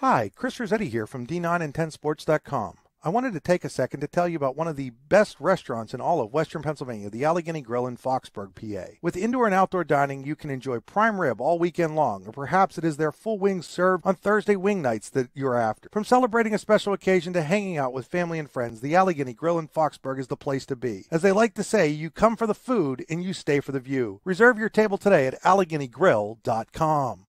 Hi, Chris Rossetti here from D9and10sports.com. I wanted to take a second to tell you about one of the best restaurants in all of Western Pennsylvania, the Allegheny Grill in Foxburg, PA. With indoor and outdoor dining, you can enjoy prime rib all weekend long, or perhaps it is their full wings served on Thursday wing nights that you're after. From celebrating a special occasion to hanging out with family and friends, the Allegheny Grill in Foxburg is the place to be. As they like to say, you come for the food and you stay for the view. Reserve your table today at AlleghenyGrill.com.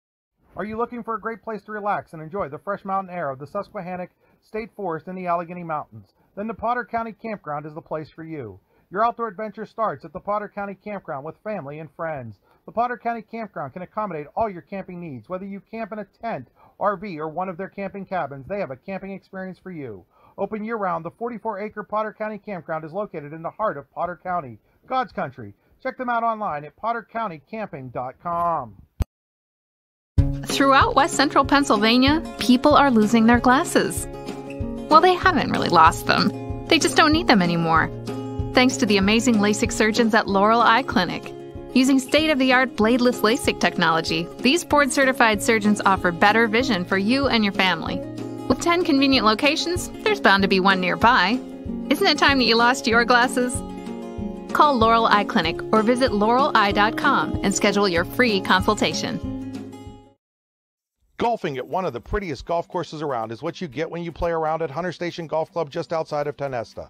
Are you looking for a great place to relax and enjoy the fresh mountain air of the Susquehannock State Forest in the Allegheny Mountains? Then the Potter County Campground is the place for you. Your outdoor adventure starts at the Potter County Campground with family and friends. The Potter County Campground can accommodate all your camping needs. Whether you camp in a tent, RV, or one of their camping cabins, they have a camping experience for you. Open year-round, the 44-acre Potter County Campground is located in the heart of Potter County, God's country. Check them out online at pottercountycamping.com. Throughout West Central Pennsylvania, people are losing their glasses. Well, they haven't really lost them. They just don't need them anymore. Thanks to the amazing LASIK surgeons at Laurel Eye Clinic. Using state-of-the-art bladeless LASIK technology, these board-certified surgeons offer better vision for you and your family. With 10 convenient locations, there's bound to be one nearby. Isn't it time that you lost your glasses? Call Laurel Eye Clinic or visit laureleye.com and schedule your free consultation. Golfing at one of the prettiest golf courses around is what you get when you play around at Hunter Station Golf Club just outside of Tonesta.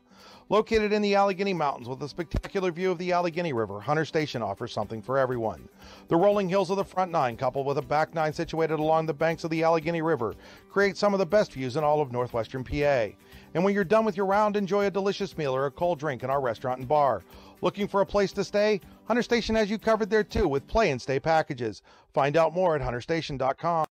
Located in the Allegheny Mountains with a spectacular view of the Allegheny River, Hunter Station offers something for everyone. The rolling hills of the front nine, coupled with a back nine situated along the banks of the Allegheny River, create some of the best views in all of northwestern PA. And when you're done with your round, enjoy a delicious meal or a cold drink in our restaurant and bar. Looking for a place to stay? Hunter Station has you covered there too with play and stay packages. Find out more at hunterstation.com.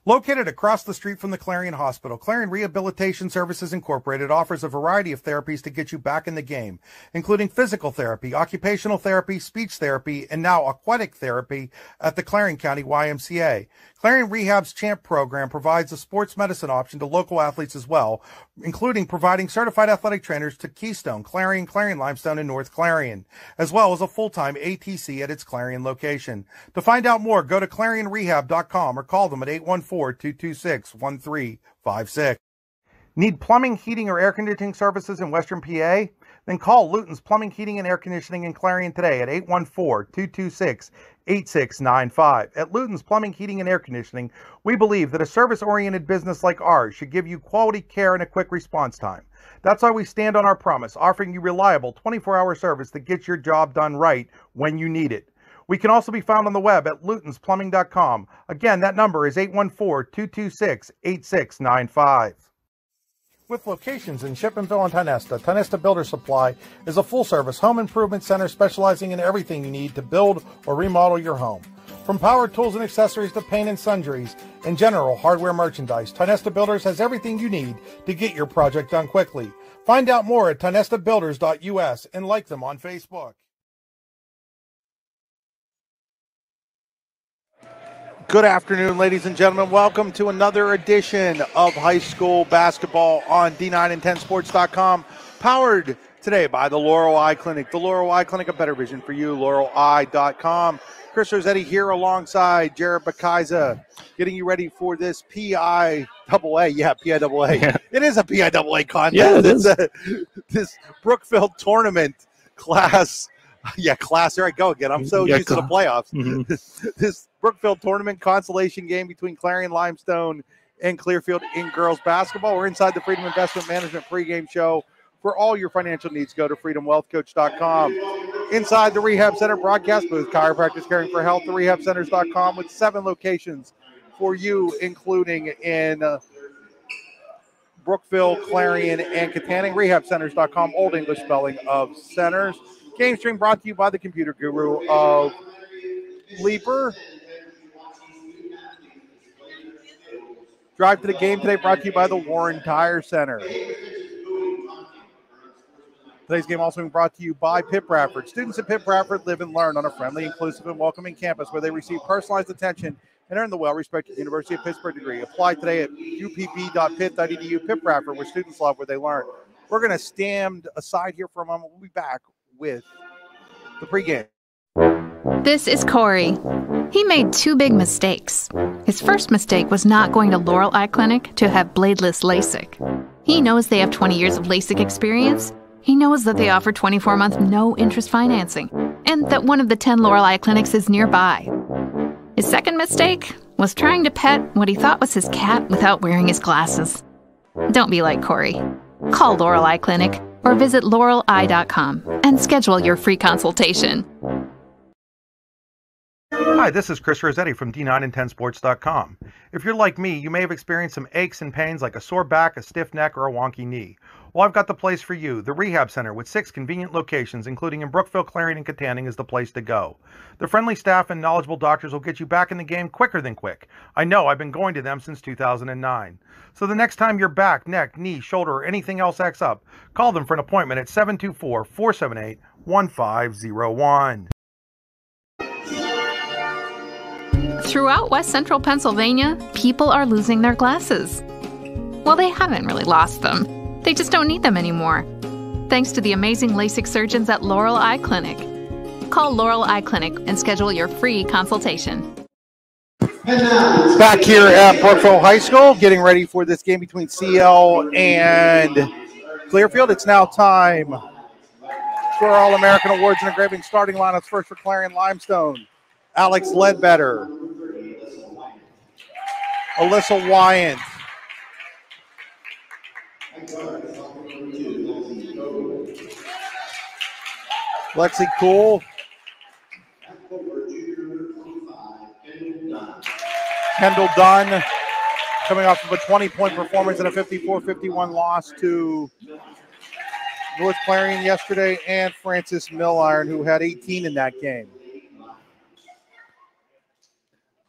Located across the street from the Clarion Hospital, Clarion Rehabilitation Services Incorporated offers a variety of therapies to get you back in the game, including physical therapy, occupational therapy, speech therapy, and now aquatic therapy at the Clarion County YMCA. Clarion Rehab's CHAMP program provides a sports medicine option to local athletes as well, including providing certified athletic trainers to Keystone, Clarion, Clarion Limestone, and North Clarion, as well as a full-time ATC at its Clarion location. To find out more, go to clarionrehab.com or call them at 814-226-1356. Need plumbing, heating, or air conditioning services in Western PA? Then call Luton's Plumbing, Heating, and Air Conditioning in Clarion today at 814-226-8695. At Luton's Plumbing, Heating, and Air Conditioning, we believe that a service-oriented business like ours should give you quality care and a quick response time. That's why we stand on our promise, offering you reliable 24-hour service that gets your job done right when you need it. We can also be found on the web at lutonsplumbing.com. Again, that number is 814-226-8695. With locations in Shippenville and Tonesta, Tonesta Builder Supply is a full-service home improvement center specializing in everything you need to build or remodel your home. From power tools and accessories to paint and sundries and general hardware merchandise, Tonesta Builders has everything you need to get your project done quickly. Find out more at tonestabuilders.us and like them on Facebook. Good afternoon, ladies and gentlemen. Welcome to another edition of high school basketball on D9and10sports.com, powered today by the Laurel Eye Clinic. The Laurel Eye Clinic, a better vision for you, laureleye.com. Chris Rossetti here alongside Jared Bakaiza, getting you ready for this PIAA. Yeah, PIAA. Yeah. It is a PIAA contest. Yeah, it is. This Brookville tournament class. Yeah, class. There I go again. I'm so used to the playoffs. Mm-hmm. This Brookville tournament consolation game between Clarion Limestone and Clearfield in girls basketball. We're inside the Freedom Investment Management pregame show. For all your financial needs, go to freedomwealthcoach.com. Inside the Rehab Center broadcast booth, chiropractic caring for health, therehabcenters.com, with 7 locations for you, including in Brookville, Clarion, and Katanning. Rehabcenters.com, Old English spelling of centers. Game stream brought to you by the computer guru of Leaper. Drive to the game today brought to you by the Warren Tire Center. Today's game also being brought to you by Pitt Bradford. Students at Pitt Bradford live and learn on a friendly, inclusive, and welcoming campus where they receive personalized attention and earn the well-respected University of Pittsburgh degree. Apply today at uppb.pitt.edu. Pitt Bradford, where students love where they learn. We're going to stand aside here for a moment. We'll be back with the pregame. This is Corey. He made two big mistakes. His first mistake was not going to Laurel Eye Clinic to have bladeless LASIK. He knows they have 20 years of LASIK experience. He knows that they offer 24-month no-interest financing, and that one of the 10 Laurel Eye clinics is nearby. His second mistake was trying to pet what he thought was his cat without wearing his glasses. Don't be like Corey. Call Laurel Eye Clinic or visit laureleye.com and schedule your free consultation. Hi, this is Chris Rossetti from D9and10sports.com. If you're like me, you may have experienced some aches and pains like a sore back, a stiff neck, or a wonky knee. Well, I've got the place for you. The Rehab Center with 6 convenient locations, including in Brookville, Clarion, and Katanning, is the place to go. The friendly staff and knowledgeable doctors will get you back in the game quicker than quick. I know, I've been going to them since 2009. So the next time your back, neck, knee, shoulder, or anything else acts up, call them for an appointment at 724-478-1501. Throughout West Central Pennsylvania, people are losing their glasses. Well, they haven't really lost them. They just don't need them anymore. Thanks to the amazing LASIK surgeons at Laurel Eye Clinic. Call Laurel Eye Clinic and schedule your free consultation. Back here at Brookville High School, getting ready for this game between CL and Clearfield. It's now time for our All-American Awards and Engraving starting lineups. First for Clarion Limestone, Alex Ledbetter, Alyssa Wyant, Lexi Cool, Kendall Dunn, coming off of a 20-point performance and a 54-51 loss to North Clarion yesterday, and Francis Milliron, who had 18 in that game.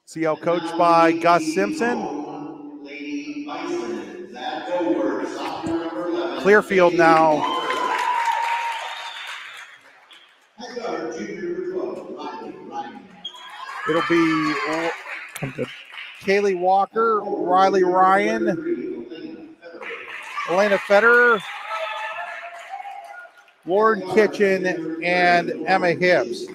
CL coached by Gus Simpson. Clearfield now. It'll be Kaylee Walker, Riley Ryan, Elena Federer, Lauren Kitchen, and Emma Hibbs.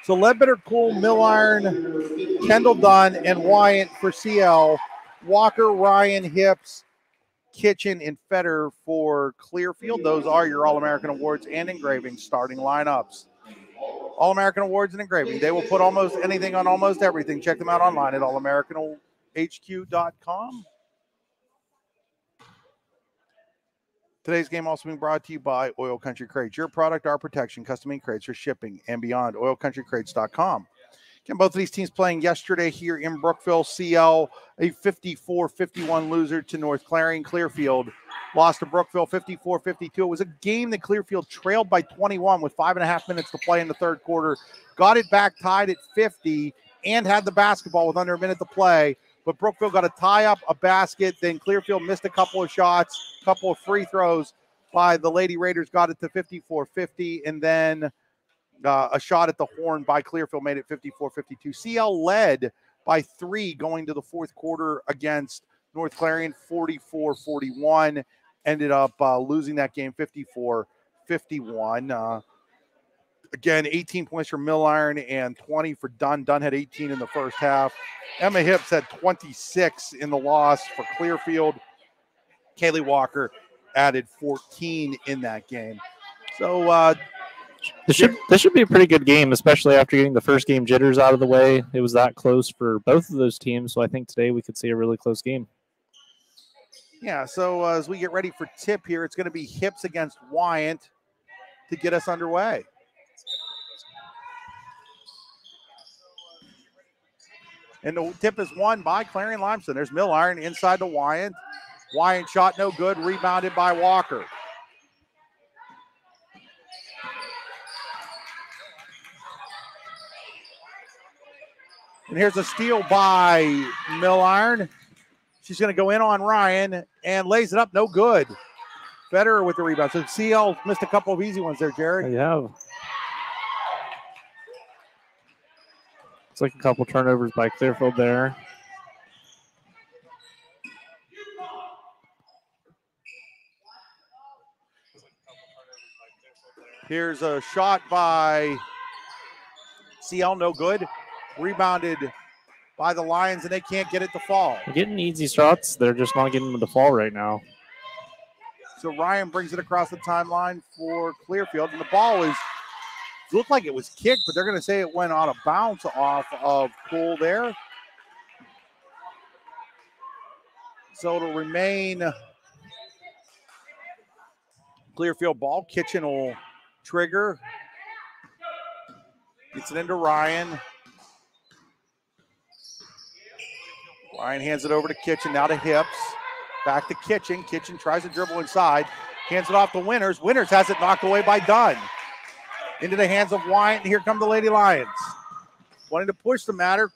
So Ledbetter, Cool, Milliron, Kendall Dunn, and Wyant for CL. Walker, Ryan, Hibbs, Kitchen, and Federer for Clearfield. Those are your All-American Awards and Engraving starting lineups. All-American Awards and Engraving. They will put almost anything on almost everything. Check them out online at allamericanhq.com. Today's game also being brought to you by Oil Country Crates. Your product, our protection, custom-made crates for shipping and beyond. OilCountryCrates.com. Again, both of these teams playing yesterday here in Brookville. CL, a 54-51 loser to North Clarion. Clearfield lost to Brookville 54-52. It was a game that Clearfield trailed by 21 with 5.5 minutes to play in the third quarter. Got it back tied at 50 and had the basketball with under a minute to play. But Brookville got a tie-up, a basket. Then Clearfield missed a couple of shots, a couple of free throws by the Lady Raiders, got it to 54-50. And then a shot at the horn by Clearfield made it 54-52. CL led by 3 going to the fourth quarter against North Clarion, 44-41. Ended up losing that game 54-51. Again, 18 points for Milliron and 20 for Dunn. Dunn had 18 in the first half. Emma Hibbs had 26 in the loss for Clearfield. Kaylee Walker added 14 in that game. So this should be a pretty good game, especially after getting the first game jitters out of the way. It was that close for both of those teams, so I think today we could see a really close game. Yeah, so as we get ready for tip here, it's going to be Hibbs against Wyant to get us underway. And the tip is won by Clarion Limestone. There's Milliron inside to Wyant. Wyant shot no good, rebounded by Walker. And here's a steal by Milliron. She's going to go in on Ryan and lays it up, no good. Federer with the rebound. So CL missed a couple of easy ones there, Jared. Yeah. It's like a couple turnovers by Clearfield there. Here's a shot by CL no good. Rebounded by the Lions, and they can't get it to fall. They're getting easy shots. They're just not getting them to fall right now. So Ryan brings it across the timeline for Clearfield, and the ball looked like it was kicked, but they're going to say it went on a bounce off of Poole there. So it'll remain Clearfield ball. Kitchen will trigger. Gets it into Ryan. Ryan hands it over to Kitchen, now to Hips. Back to Kitchen. Kitchen tries to dribble inside. Hands it off to Winters. Winters has it knocked away by Dunn. Into the hands of Wyatt, and here come the Lady Lions. Wanting to push the matter.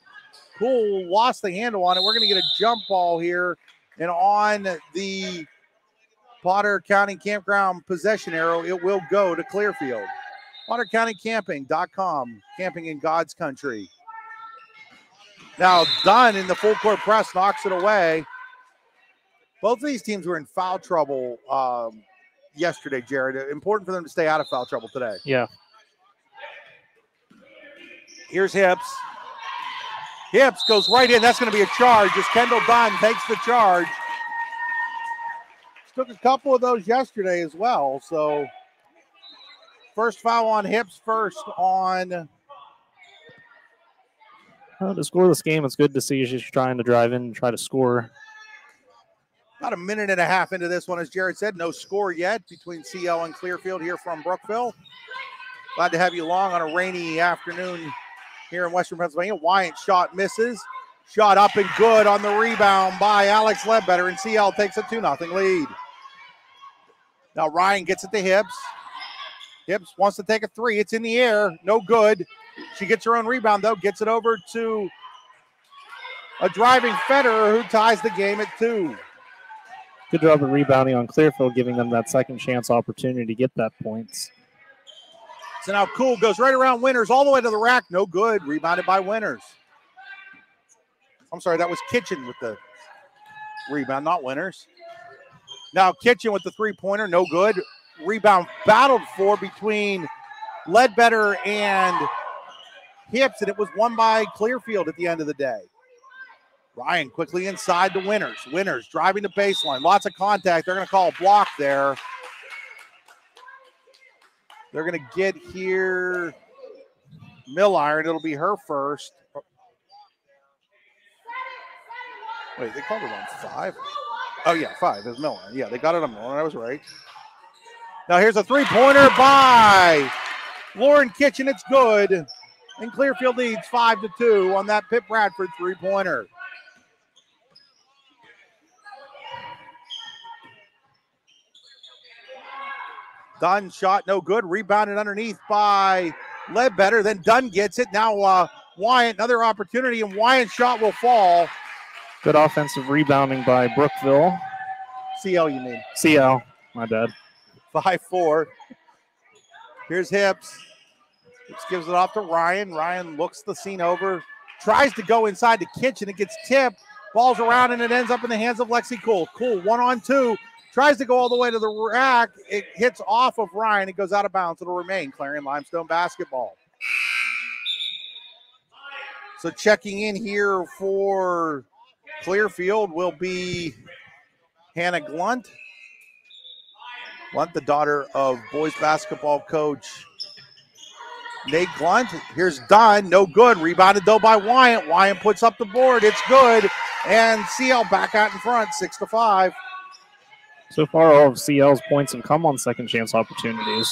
Poole lost the handle on it. We're going to get a jump ball here. And on the Potter County Campground possession arrow, it will go to Clearfield. PotterCountyCamping.com. Camping in God's country. Now Dunn in the full court press knocks it away. Both of these teams were in foul trouble yesterday, Jared. Important for them to stay out of foul trouble today. Yeah. Here's Hips. Hips goes right in. That's going to be a charge as Kendall Dunn takes the charge. Took a couple of those yesterday as well. So first foul on Hips, first on. To score this game, it's good to see she's trying to drive in and try to score. About a minute and a half into this one, as Jared said, no score yet between CL and Clearfield here from Brookville. Glad to have you along on a rainy afternoon here in Western Pennsylvania. Wyatt shot misses. Shot up and good on the rebound by Alex Ledbetter, and CL takes a 2-0 lead. Now Ryan gets it to Hips. Hips wants to take a three. It's in the air. No good. She gets her own rebound, though. Gets it over to a driving Federer who ties the game at 2. Good job of rebounding on Clearfield, giving them that second chance opportunity to get that points. So now Cool goes right around Winters all the way to the rack. No good. Rebounded by Winters. I'm sorry, that was Kitchen with the rebound, not Winters. Now Kitchen with the three-pointer. No good. Rebound battled for between Ledbetter and Hips, and it was won by Clearfield at the end of the day. Ryan quickly inside to Winters. Winters driving the baseline. Lots of contact. They're going to call a block there. They're going to get here Milliron. It'll be her first. Wait, they called it on 5? Oh, yeah, 5. It was Milliron. Yeah, they got it on Milliron. I was right. Now here's a three-pointer by Lauren Kitchen. It's good. And Clearfield leads 5-2 on that Pip Bradford three-pointer. Dunn shot no good. Rebounded underneath by Ledbetter. Then Dunn gets it. Now Wyatt, another opportunity, and Wyatt's shot will fall. Good offensive rebounding by Brookville. CL, you mean? CL, my bad. 5-4. Here's Hips. Hips gives it off to Ryan. Ryan looks the scene over. Tries to go inside the Kitchen. It gets tipped. Ball's around, and it ends up in the hands of Lexi Cool. Cool, 1-on-2. Tries to go all the way to the rack. It hits off of Ryan. It goes out of bounds. It'll remain Clarion Limestone basketball. So checking in here for Clearfield will be Hannah Glunt. Glunt, the daughter of boys basketball coach Nate Glunt. Here's Dunn, no good. Rebounded though by Wyatt. Wyatt puts up the board. It's good. And CL back out in front, 6-5. So far, all of CL's points have come on second chance opportunities.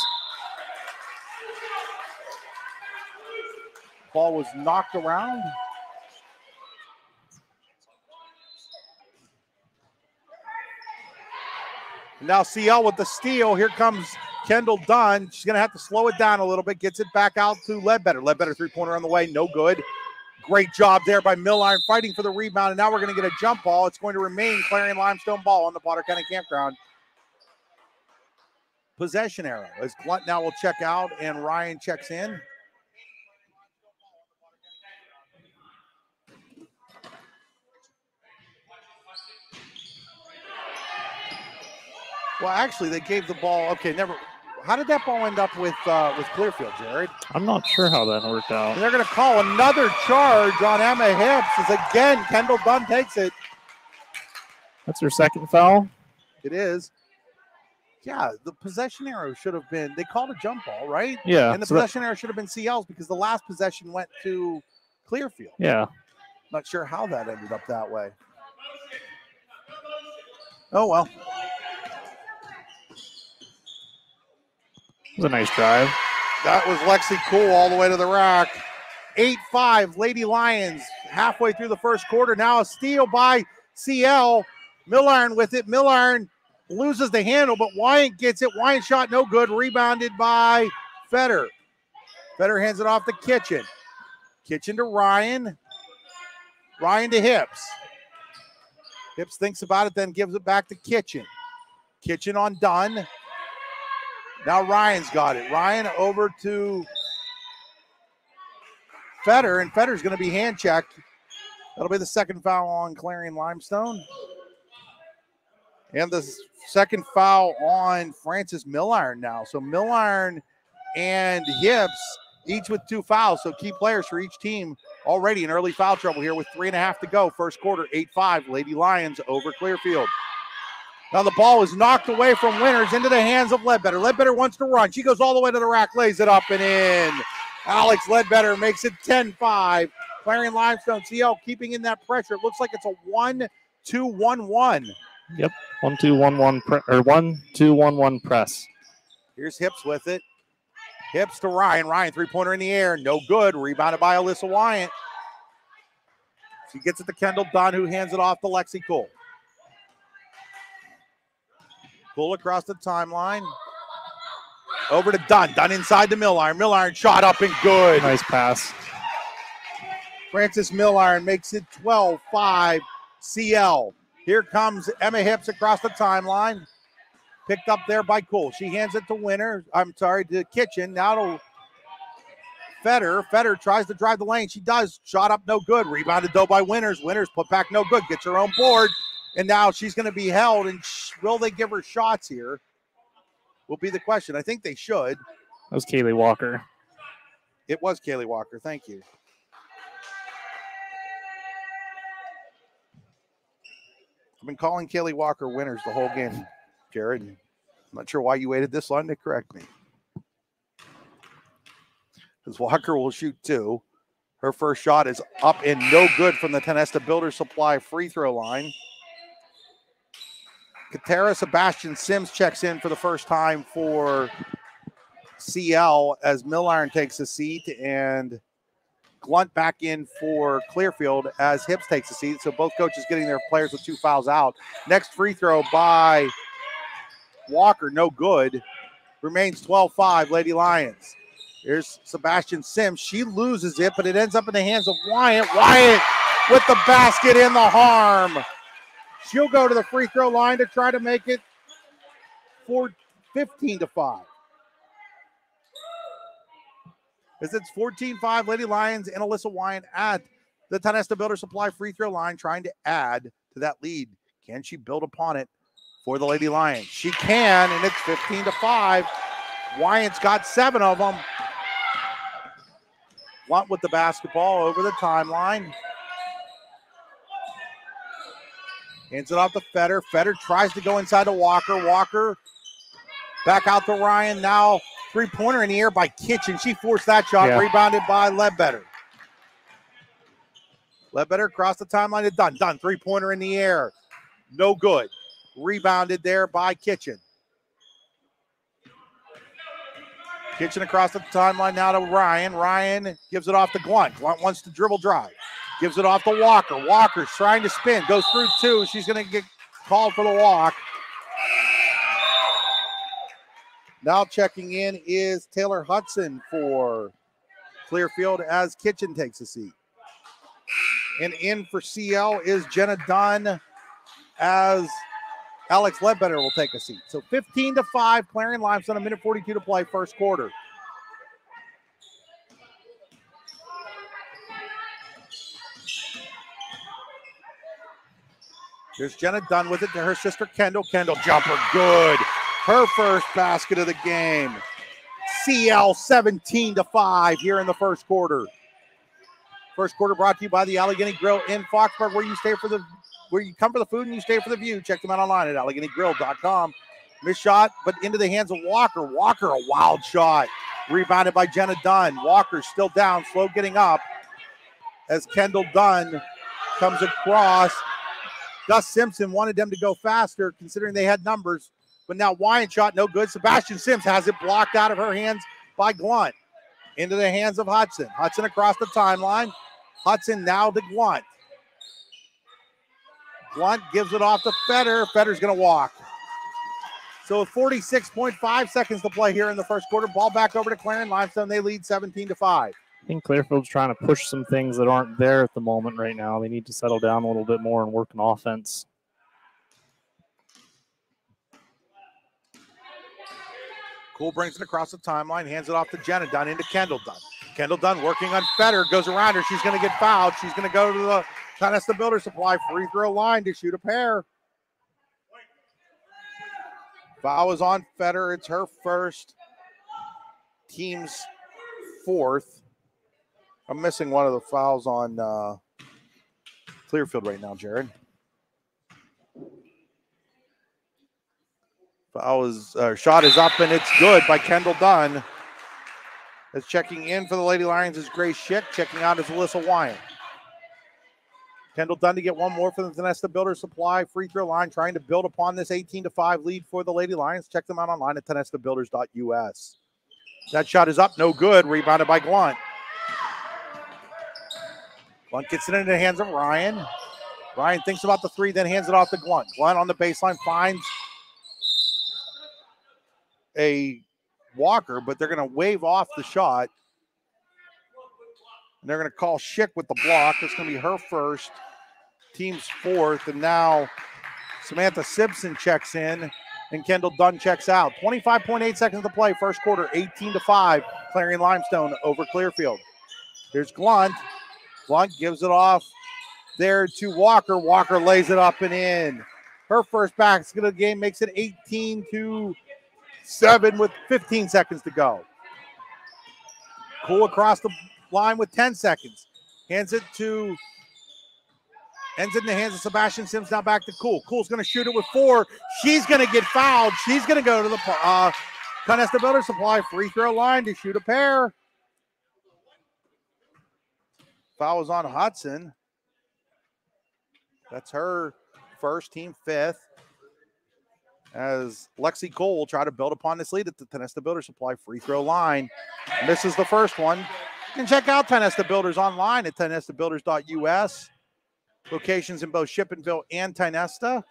Ball was knocked around. Now CL with the steal. Here comes Kendall Dunn. She's going to have to slow it down a little bit. Gets it back out to Ledbetter. Ledbetter three-pointer on the way. No good. Great job there by Milliron fighting for the rebound. And now we're going to get a jump ball. It's going to remain Clarion Limestone ball on the Potter County Campground possession arrow. As Glunt now will check out and Ryan checks in. Well, actually, they gave the ball. Okay, never. How did that ball end up with Clearfield, Jared? I'm not sure how that worked out. And they're going to call another charge on Emma Hips as again Kendall Dunn takes it. That's her second foul. It is. Yeah, the possession arrow should have been, they called a jump ball, right? Yeah. And the possession arrow should have been CL's because the last possession went to Clearfield. Yeah. Not sure how that ended up that way. Oh, well. It was a nice drive. That was Lexi Cool all the way to the rack. 8-5, Lady Lions halfway through the first quarter. Now a steal by CL. Milliron with it. Milliron loses the handle, but Wyant gets it. Wyant shot no good. Rebounded by Fetter. Fetter hands it off to Kitchen. Kitchen to Ryan. Ryan to Hips. Hips thinks about it, then gives it back to Kitchen. Kitchen on Dunn. Now Ryan's got it. Ryan over to Fetter, and Fetter's going to be hand checked. That'll be the second foul on Clarion Limestone. And the second foul on Francis Milliron now. So Milliron and Hips each with 2 fouls. So key players for each team already in early foul trouble here with 3.5 to go. First quarter, 8-5. Lady Lions over Clearfield. Now the ball is knocked away from Winters into the hands of Ledbetter. Ledbetter wants to run. She goes all the way to the rack, lays it up and in. Alex Ledbetter makes it 10-5. Clarion Limestone CL keeping in that pressure. It looks like it's a 1-2-1-1. Yep. 1-2-1-1 or 1-2-1-1 press. Here's Hips with it. Hips to Ryan. Ryan, three-pointer in the air. No good. Rebounded by Alyssa Wyant. She gets it to Kendall Dunn, who hands it off to Lexi Cole. Cole across the timeline. Over to Dunn. Dunn inside the Milliron. Milliron shot up and good. Nice pass. Francis Milliron makes it 12-5 CL. Here comes Emma Hips across the timeline. Picked up there by Cole. She hands it to to Kitchen. Now to Fetter. Fetter tries to drive the lane. She does. Shot up no good. Rebounded though by Winters. Winters put back no good. Gets her own board. And now she's going to be held. And will they give her shots here? Will be the question. I think they should. That was Kaylee Walker. It was Kaylee Walker. Thank you. I've been calling Kaylee Walker Winters the whole game, Jared. I'm not sure why you waited this long to correct me. Because Walker will shoot 2. Her first shot is up and no good from the Tenesta Builder Supply free throw line. Katara Sebastian Sims checks in for the first time for CL as Milliron takes a seat and Glunt back in for Clearfield as Hips takes a seat. So both coaches getting their players with 2 fouls out. Next free throw by Walker, no good. Remains 12-5, Lady Lions. Here's Sebastian Sims. She loses it, but it ends up in the hands of Wyant. Wyant with the basket in the harm. She'll go to the free throw line to try to make it 15-5. As it's 14-5, Lady Lions and Alyssa Wyant at the Tenesta Builder Supply free throw line trying to add to that lead. Can she build upon it for the Lady Lions? She can, and it's 15-5. Wyant's got 7 of them. Blunt with the basketball over the timeline. Hands it off to Fetter. Fetter tries to go inside to Walker. Walker back out to Ryan. Now three-pointer in the air by Kitchen. She forced that shot. Yeah. Rebounded by Ledbetter. Ledbetter across the timeline to Dunn. Dunn, three-pointer in the air. No good. Rebounded there by Kitchen. Kitchen across the timeline now to Ryan. Ryan gives it off to Glunt. Glunt wants to dribble drive. Gives it off to Walker. Walker's trying to spin. Goes through 2. She's going to get called for the walk. Now checking in is Taylor Hudson for Clearfield as Kitchen takes a seat. And in for CL is Jenna Dunn as Alex Ledbetter will take a seat. So 15-5, Clarion Limestone, 1:42 to play, first quarter. Here's Jenna Dunn with it to her sister Kendall. Kendall jumper, good. her first basket of the game. CL 17-5 here in the first quarter. First quarter brought to you by the Allegheny Grill in Foxburg, where you come for the food and you stay for the view. Check them out online at AlleghenyGrill.com. Missed shot, but into the hands of Walker. Walker, a wild shot. Rebounded by Jenna Dunn. Walker still down, slow getting up as Kendall Dunn comes across. Gus Simpson wanted them to go faster, considering they had numbers, but now Wyatt shot no good. Sebastian Sims has it blocked out of her hands by Glunt. Into the hands of Hudson. Hudson across the timeline. Hudson now to Glunt. Glunt gives it off to Fetter. Fetter's going to walk. So with 46.5 seconds to play here in the first quarter, ball back over to Clarion Limestone. They lead 17-5. I think Clearfield's trying to push some things that aren't there at the moment right now. They need to settle down a little bit more and work on offense. Cool brings it across the timeline, hands it off to Jenna Dunn into Kendall Dunn. Kendall Dunn working on Fetter, goes around her. She's going to get fouled. She's going to go to the Tonesta Builder Supply free throw line to shoot a pair. Foul is on Fetter. It's her first, team's fourth. I'm missing one of the fouls on Clearfield right now, Jared. Shot is up, and it's good by Kendall Dunn. As checking in for the Lady Lions is Grace Schick. Checking out is Alyssa Wyatt. Kendall Dunn to get one more for the Tonesta Builder Supply free throw line, trying to build upon this 18-5 lead for the Lady Lions. Check them out online at TonestaBuilders.us. That shot is up, no good. Rebounded by Glunt. Glunt gets it into the hands of Ryan. Ryan thinks about the three, then hands it off to Glunt. Glunt on the baseline finds a Walker, but they're going to wave off the shot. And they're going to call Schick with the block. It's going to be her first, team's fourth. And now Samantha Simpson checks in and Kendall Dunn checks out. 25.8 seconds to play, first quarter, 18-5. Clarion Limestone over Clearfield. Here's Glunt. Glunt gives it off there to Walker. Walker lays it up and in. Her first basket of the game makes it 18-7 with 15 seconds to go. Cool across the line with 10 seconds. Ends it in the hands of Sebastian Sims. Now back to Cool. Cool's going to shoot it with 4. She's going to get fouled. She's going to go to the Tonesta Builder Supply free throw line to shoot a pair. Foul is on Hudson. That's her first, team fifth. As Lexi Cole will try to build upon this lead at the Tonesta Builder Supply free throw line. Misses the first one. You can check out Tonesta Builders online at TonestaBuilders.us. Locations in both Shippenville and Tonesta.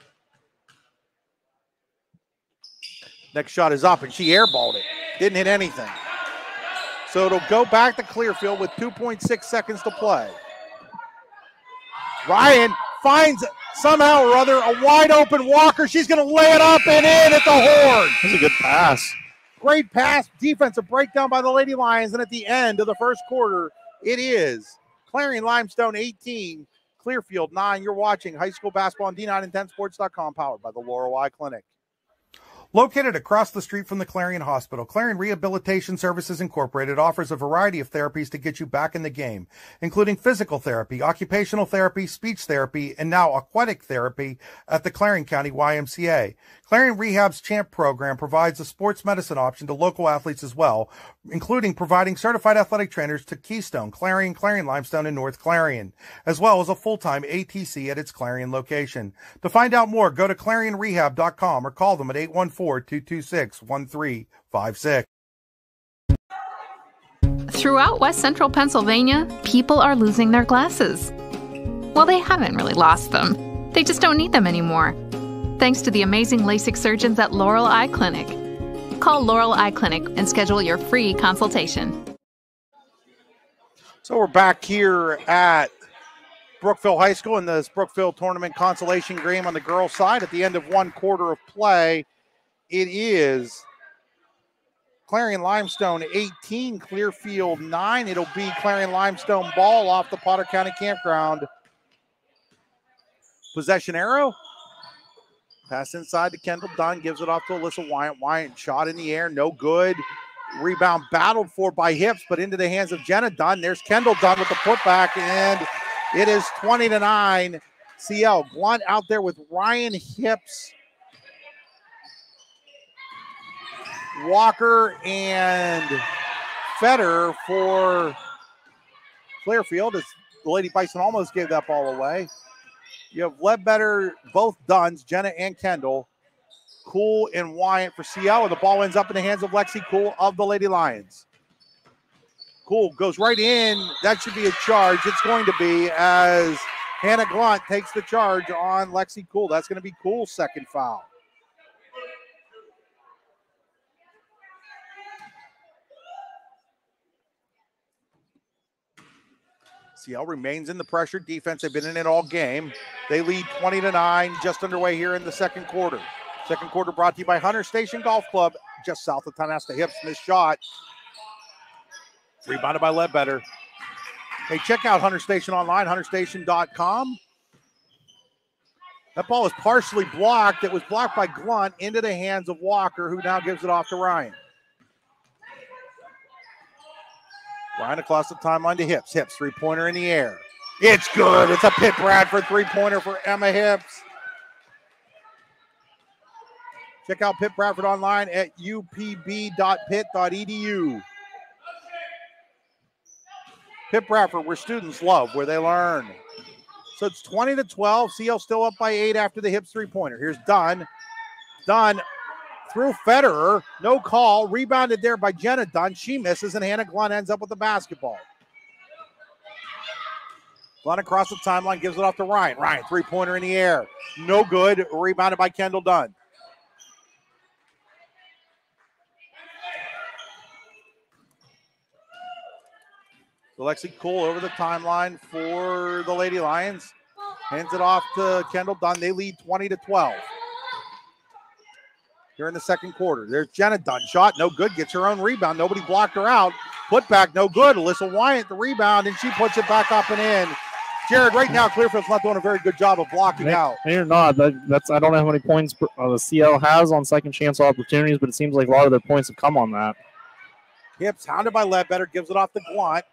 Next shot is up, and she airballed it. Didn't hit anything. So it'll go back to Clearfield with 2.6 seconds to play. Ryan finds somehow or other a wide open Walker. She's going to lay it up and in at the horn. That's a good pass. Great pass, defensive breakdown by the Lady Lions. And at the end of the first quarter, it is Clarion Limestone 18, Clearfield 9. You're watching high school basketball on D910sports.com, powered by the Laurel Eye Clinic. Located across the street from the Clarion Hospital, Clarion Rehabilitation Services Incorporated offers a variety of therapies to get you back in the game, including physical therapy, occupational therapy, speech therapy, and now aquatic therapy at the Clarion County YMCA. Clarion Rehab's CHAMP program provides a sports medicine option to local athletes as well, including providing certified athletic trainers to Keystone, Clarion, Clarion Limestone, and North Clarion, as well as a full-time ATC at its Clarion location. To find out more, go to ClarionRehab.com or call them at 814-226-1356. Throughout West Central Pennsylvania, people are losing their glasses. Well, they haven't really lost them. They just don't need them anymore. Thanks to the amazing LASIK surgeons at Laurel Eye Clinic. Call Laurel Eye Clinic and schedule your free consultation. So we're back here at Brookville High School in this Brookville tournament consolation game on the girls' side. At the end of one quarter of play, it is Clarion Limestone 18, Clearfield 9. It'll be Clarion Limestone ball off the Potter County Campground. Possession arrow. Pass inside to Kendall Dunn, gives it off to Alyssa Wyant. Wyant shot in the air, no good. Rebound battled for by Hips, but into the hands of Jenna Dunn. There's Kendall Dunn with the putback, and it is 20-9. CL Blunt out there with Ryan Hips, Walker, and Fetter for Clearfield as the Lady Bison almost gave that ball away. You have Ledbetter, both Dunns, Jenna and Kendall, Cool and Wyant for CL, and the ball ends up in the hands of Lexi Cool of the Lady Lions. Cool goes right in. That should be a charge. It's going to be as Hannah Glunt takes the charge on Lexi Cool. That's going to be Cool's second foul. CL remains in the pressure defense. They've been in it all game. They lead 20-9, just underway here in the second quarter. Second quarter brought to you by Hunter Station Golf Club, just south of Tanasta. Hips, missed shot. Rebounded by Ledbetter. Hey, check out Hunter Station online, hunterstation.com. That ball is partially blocked. It was blocked by Glunt into the hands of Walker, who now gives it off to Ryan. Ryan across the timeline to Hips. Hips, three-pointer in the air. It's good. It's a Pitt Bradford three-pointer for Emma Hips. Check out Pitt Bradford online at upb.pitt.edu. Pitt Bradford, where students love, where they learn. So it's 20-12. CL still up by 8 after the Hips three-pointer. Here's Dunn. Dunn through Federer. No call. Rebounded there by Jenna Dunn. She misses, and Hannah Glunt ends up with the basketball. Glunt across the timeline, gives it off to Ryan. Ryan, three-pointer in the air. No good. Rebounded by Kendall Dunn. Lexi Cool over the timeline for the Lady Lions. Hands it off to Kendall Dunn. They lead 20-12. Here in the second quarter. There's Jenna Dunn. Shot, no good. Gets her own rebound. Nobody blocked her out. Put back, no good. Alyssa Wyant, the rebound, and she puts it back up and in. Jared, right now, Clearfield's not doing a very good job of blocking out. They're not. That's I don't know how many points the CL has on second chance opportunities, but it seems like a lot of their points have come on that. Hips, hounded by Ledbetter, gives it off to Glunt.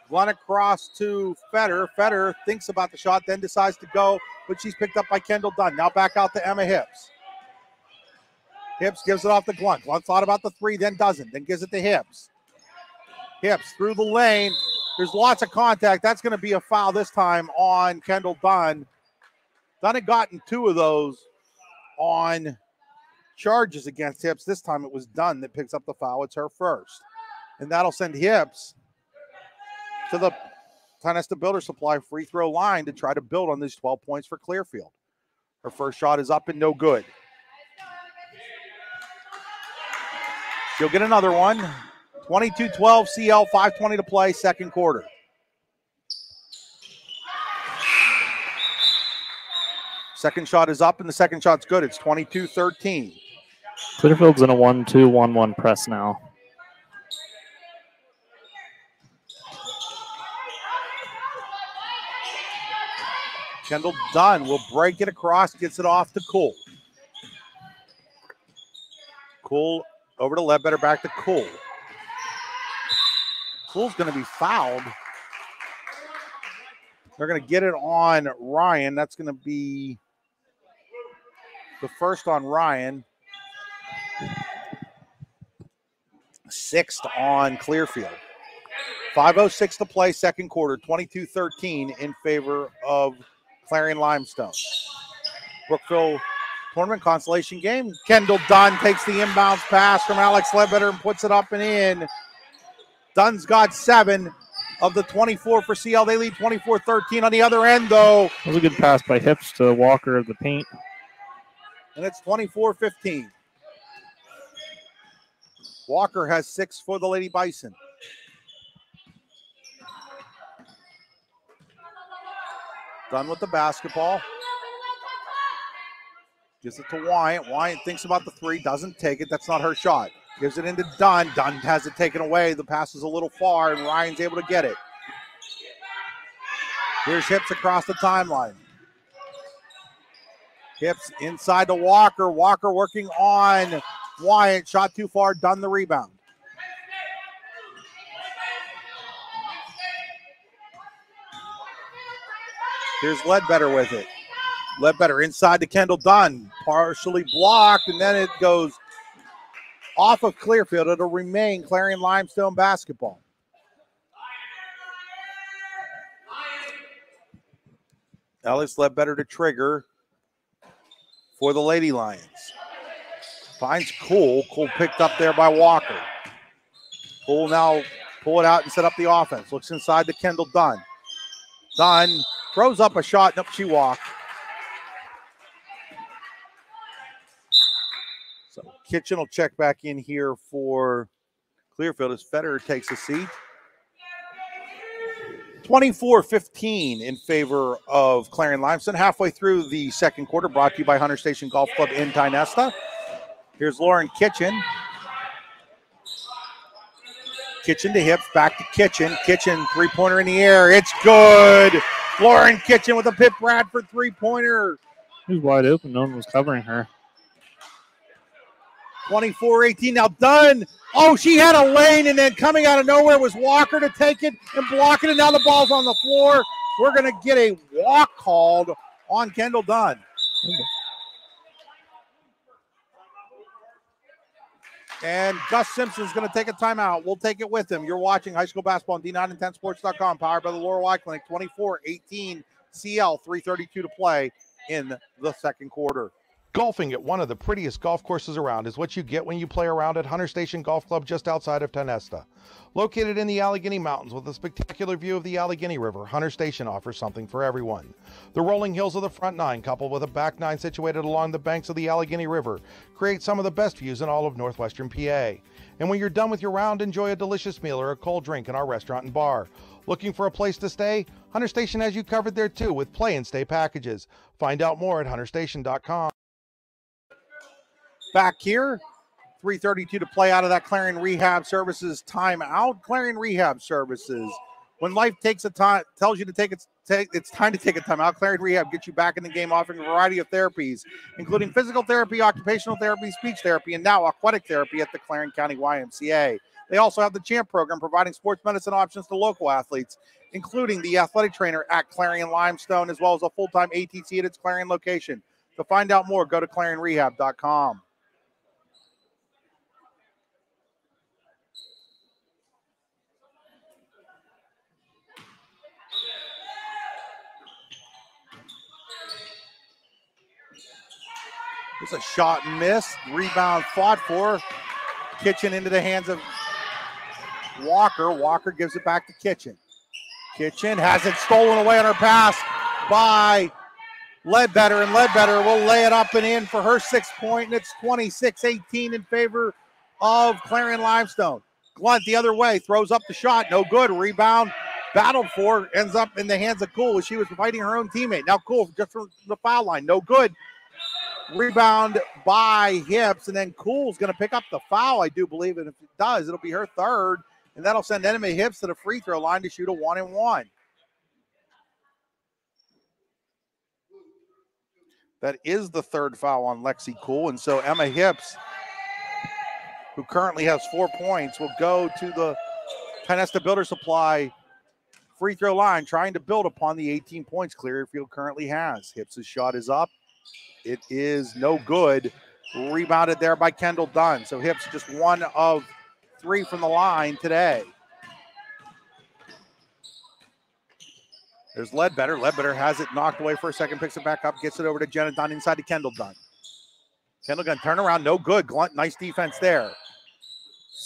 Glunt across to Fetter. Fetter thinks about the shot, then decides to go, but she's picked up by Kendall Dunn. Now back out to Emma Hips. Hips gives it off to Glunt. Glunt thought about the three, then doesn't. Then gives it to Hips. Hips through the lane. There's lots of contact. That's going to be a foul this time on Kendall Dunn. Dunn had gotten 2 of those on charges against Hips. This time it was Dunn that picks up the foul. It's her first. And that'll send Hips to the Tanesta Builder Supply free throw line to try to build on these 12 points for Clearfield. Her first shot is up and no good. She'll get another one. 22-12 CL, 5:20 to play, second quarter. Second shot is up and the second shot's good. It's 22-13. Clearfield's in a 1-2-1-1 press now. Kendall Dunn will break it across, gets it off to Cool. Cool over to Ledbetter, back to Cool. Cool's going to be fouled. They're going to get it on Ryan. That's going to be the first on Ryan. 6th on Clearfield. 5:06 to play, second quarter, 22-13 in favor of Clarion Limestone. Brookville tournament consolation game. Kendall Dunn takes the inbounds pass from Alex Ledbetter and puts it up and in. Dunn's got 7 of the 24 for CL. They lead 24-13 on the other end, though. That was a good pass by Hips to Walker of the paint. And it's 24-15. Walker has 6 for the Lady Bison. Dunn with the basketball. Gives it to Wyant. Wyant thinks about the 3, doesn't take it. That's not her shot. Gives it into Dunn. Dunn has it taken away. The pass is a little far, and Ryan's able to get it. Here's Hips across the timeline. Hips inside to Walker. Walker working on Wyatt. Shot too far, done the rebound. Here's Ledbetter with it. Ledbetter inside to Kendall Dunn. Partially blocked, and then it goes off of Clearfield. It'll remain Clarion Limestone basketball. Ellis Ledbetter to trigger for the Lady Lions. Finds Cool. Cool picked up there by Walker. Cool now pull it out and set up the offense. Looks inside to Kendall Dunn. Dunn throws up a shot. Nope, she walked. So Kitchen will check back in here for Clearfield as Federer takes a seat. 24-15 in favor of Clarion Limestone. Halfway through the second quarter, brought to you by Hunter Station Golf Club in Tynesta. Here's Lauren Kitchen. Kitchen to Hips, back to Kitchen. Kitchen, three-pointer in the air. It's good. Lauren Kitchen with a Pip Bradford three-pointer. She was wide open. No one was covering her. 24-18. Now Dunn. Oh, she had a lane, and then coming out of nowhere was Walker to take it and block it, and now the ball's on the floor. We're going to get a walk called on Kendall Dunn. And Gus Simpson's going to take a timeout. We'll take it with him. You're watching high school basketball on D910sports.com, powered by the Laurel Eye Clinic. 24-18 CL, 3:32 to play in the second quarter. Golfing at one of the prettiest golf courses around is what you get when you play around at Hunter Station Golf Club just outside of Tynesta. Located in the Allegheny Mountains with a spectacular view of the Allegheny River, Hunter Station offers something for everyone. The rolling hills of the front nine, coupled with a back nine situated along the banks of the Allegheny River, create some of the best views in all of northwestern PA. And when you're done with your round, enjoy a delicious meal or a cold drink in our restaurant and bar. Looking for a place to stay? Hunter Station has you covered there too with play and stay packages. Find out more at hunterstation.com. Back here, 3:32 to play out of that Clarion Rehab Services timeout. Clarion Rehab Services. When life takes a time, tells you to it's time to take a timeout. Clarion Rehab gets you back in the game, offering a variety of therapies, including physical therapy, occupational therapy, speech therapy, and now aquatic therapy at the Clarion County YMCA. They also have the CHAMP program, providing sports medicine options to local athletes, including the athletic trainer at Clarion Limestone, as well as a full-time ATC at its Clarion location. To find out more, go to clarionrehab.com. It's a shot and miss. Rebound fought for. Kitchen into the hands of Walker. Walker gives it back to Kitchen. Kitchen has it stolen away on her pass by Ledbetter, and Ledbetter will lay it up and in for her 6 point, and it's 26-18 in favor of Clarion Limestone. Glunt the other way, throws up the shot, no good. Rebound, battled for, ends up in the hands of Cool as she was fighting her own teammate. Now Cool just from the foul line, no good. Rebound by Hips, and then Cool's going to pick up the foul, I do believe, and if it does, it'll be her third, and that'll send Enemy Hips to the free throw line to shoot a 1-and-1. That is the third foul on Lexi Cool, and so Emma Hips, who currently has 4 points, will go to the Tynesta Builder Supply free throw line, trying to build upon the 18 points Clearfield currently has. Hips' shot is up. It is no good. Rebounded there by Kendall Dunn. So Hips just 1 of 3 from the line today. There's Ledbetter. Ledbetter has it knocked away for a second, picks it back up, gets it over to Jenna Dunn inside to Kendall Dunn. Kendall Dunn turn around, no good. Glunt, nice defense there.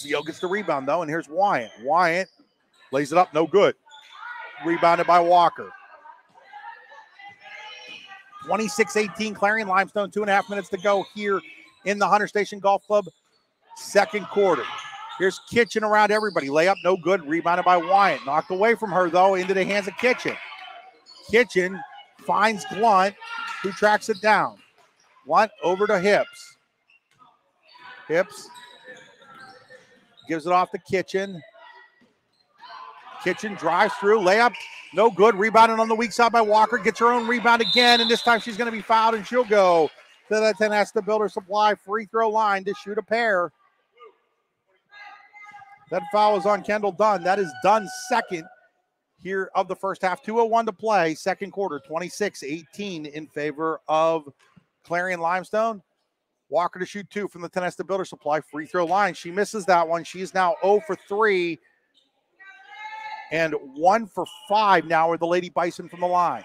CO gets the rebound though, and here's Wyatt. Wyatt lays it up, no good. Rebounded by Walker. 26-18, Clarion Limestone, 2.5 minutes to go here in the Hunter Station Golf Club second quarter. Here's Kitchen around everybody. Layup, no good. Rebounded by Wyatt. Knocked away from her, though, into the hands of Kitchen. Kitchen finds Glunt, who tracks it down. Glunt over to Hips. Hips gives it off to Kitchen. Kitchen drives through. Layup, No good. Rebounded on the weak side by Walker. Gets her own rebound again, and this time she's going to be fouled, and she'll go to the Tenesta Builder Supply free throw line to shoot a pair. That foul is on Kendall Dunn. That is Dunn's second here of the first half. 2:01 to play, second quarter, 26-18 in favor of Clarion Limestone. Walker to shoot 2 from the Tenesta Builder Supply free throw line. She misses that one. She is now 0 for 3 and 1 for 5 now with the Lady Bison from the line.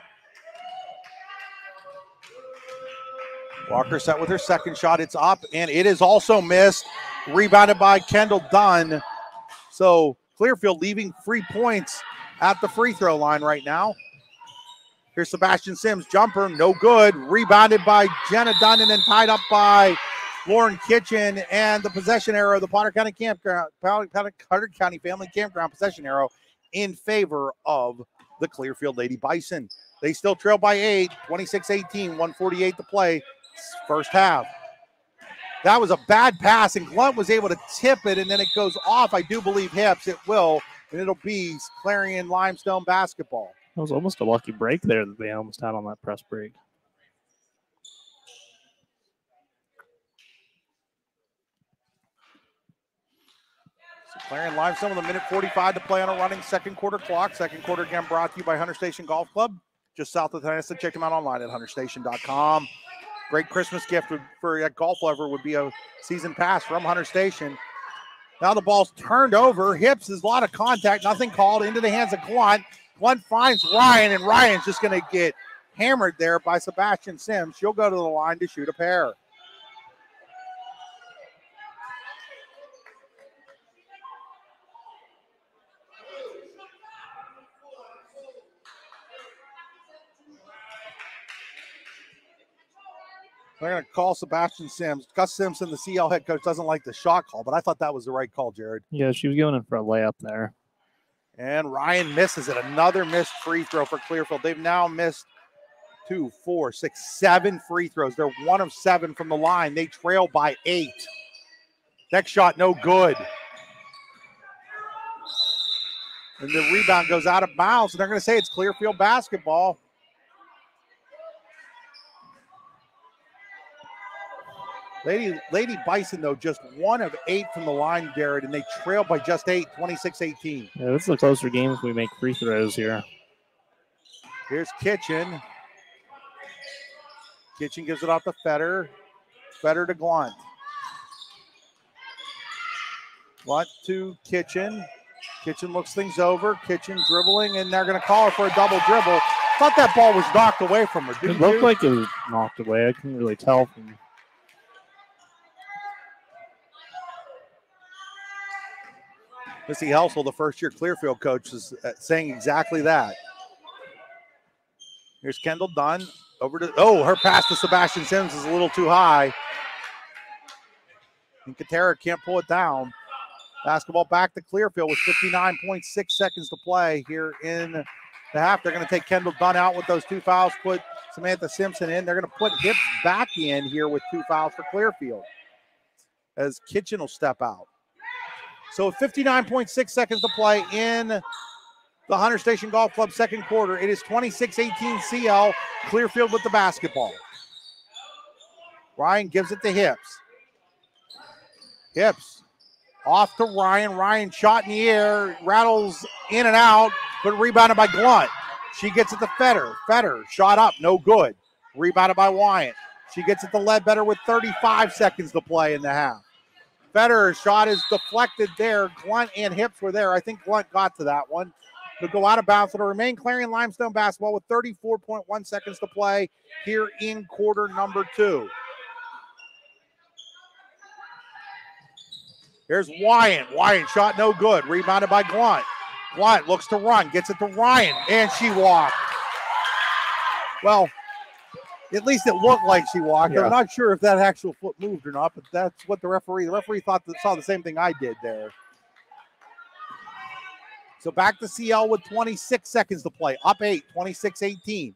Walker set with her second shot. It's up, and it is also missed. Rebounded by Kendall Dunn. So Clearfield leaving free points at the free throw line right now. Here's Sebastian Sims, jumper, no good. Rebounded by Jenna Dunn and then tied up by Lauren Kitchen, and the possession arrow, the Potter County Family Campground possession arrow in favor of the Clearfield Lady Bison. They still trail by 8, 26-18, 1:48 to play, first half. That was a bad pass, and Glunt was able to tip it, and then it goes off, I do believe, hips. It will, and it'll be Clarion Limestone basketball. That was almost a lucky break there that they almost had on that press break. So Clarion Limestone with 1:45 to play on a running second quarter clock. Second quarter again brought to you by Hunter Station Golf Club, just south of Tenesta. Check them out online at hunterstation.com. Great Christmas gift for a golf lover would be a season pass from Hunter Station. Now the ball's turned over. Hips is a lot of contact. Nothing called. Into the hands of Glunt. Glunt finds Ryan, and Ryan's just going to get hammered there by Sebastian Sims. She'll go to the line to shoot a pair. They're going to call Sebastian Sims. Gus Simpson, the CL head coach, doesn't like the shot call, but I thought that was the right call, Jared. Yeah, she was going in for a layup there. And Ryan misses it. Another missed free throw for Clearfield. They've now missed 2, 4, 6, 7 free throws. They're 1 of 7 from the line. They trail by 8. Next shot, no good. And the rebound goes out of bounds, and they're going to say it's Clearfield basketball. Lady Bison, though, just 1 of 8 from the line, Jared, and they trail by just 8, 26-18. Yeah, this is a closer game if we make free throws here. Here's Kitchen. Kitchen gives it off to Fetter. Fetter to Glunt. Glunt to Kitchen. Kitchen looks things over. Kitchen dribbling, and they're going to call her for a double dribble. Thought that ball was knocked away from her. It looked like it was knocked away. I couldn't really tell from... Missy Helsel, the first-year Clearfield coach, is saying exactly that. Here's Kendall Dunn. Over to, her pass to Sebastian Sims is a little too high. And Katera can't pull it down. Basketball back to Clearfield with 59.6 seconds to play here in the half. They're going to take Kendall Dunn out with those 2 fouls, put Samantha Simpson in. They're going to put Hips back in here with 2 fouls for Clearfield, as Kitchen will step out. So 59.6 seconds to play in the Hunter Station Golf Club second quarter. It is 26-18 CL. Clearfield with the basketball. Ryan gives it to Hips. Hips off to Ryan. Ryan shot in the air, rattles in and out, but rebounded by Glunt. She gets it to Fetter. Fetter shot up, no good. Rebounded by Wyatt. She gets it to Ledbetter with 35 seconds to play in the half. Fetter's shot is deflected there. Glunt and Hips were there. I think Glunt got to that one. They'll go out of bounds. It'll remain Clarion Limestone basketball with 34.1 seconds to play here in quarter number 2. Here's Wyatt. Wyatt shot no good. Rebounded by Glunt. Glunt looks to run. Gets it to Ryan. And she walked. Well, at least it looked like she walked. Yeah. I'm not sure if that actual foot moved or not, but that's what the referee saw the same thing I did there. So back to CL with 26 seconds to play. Up 8, 26-18.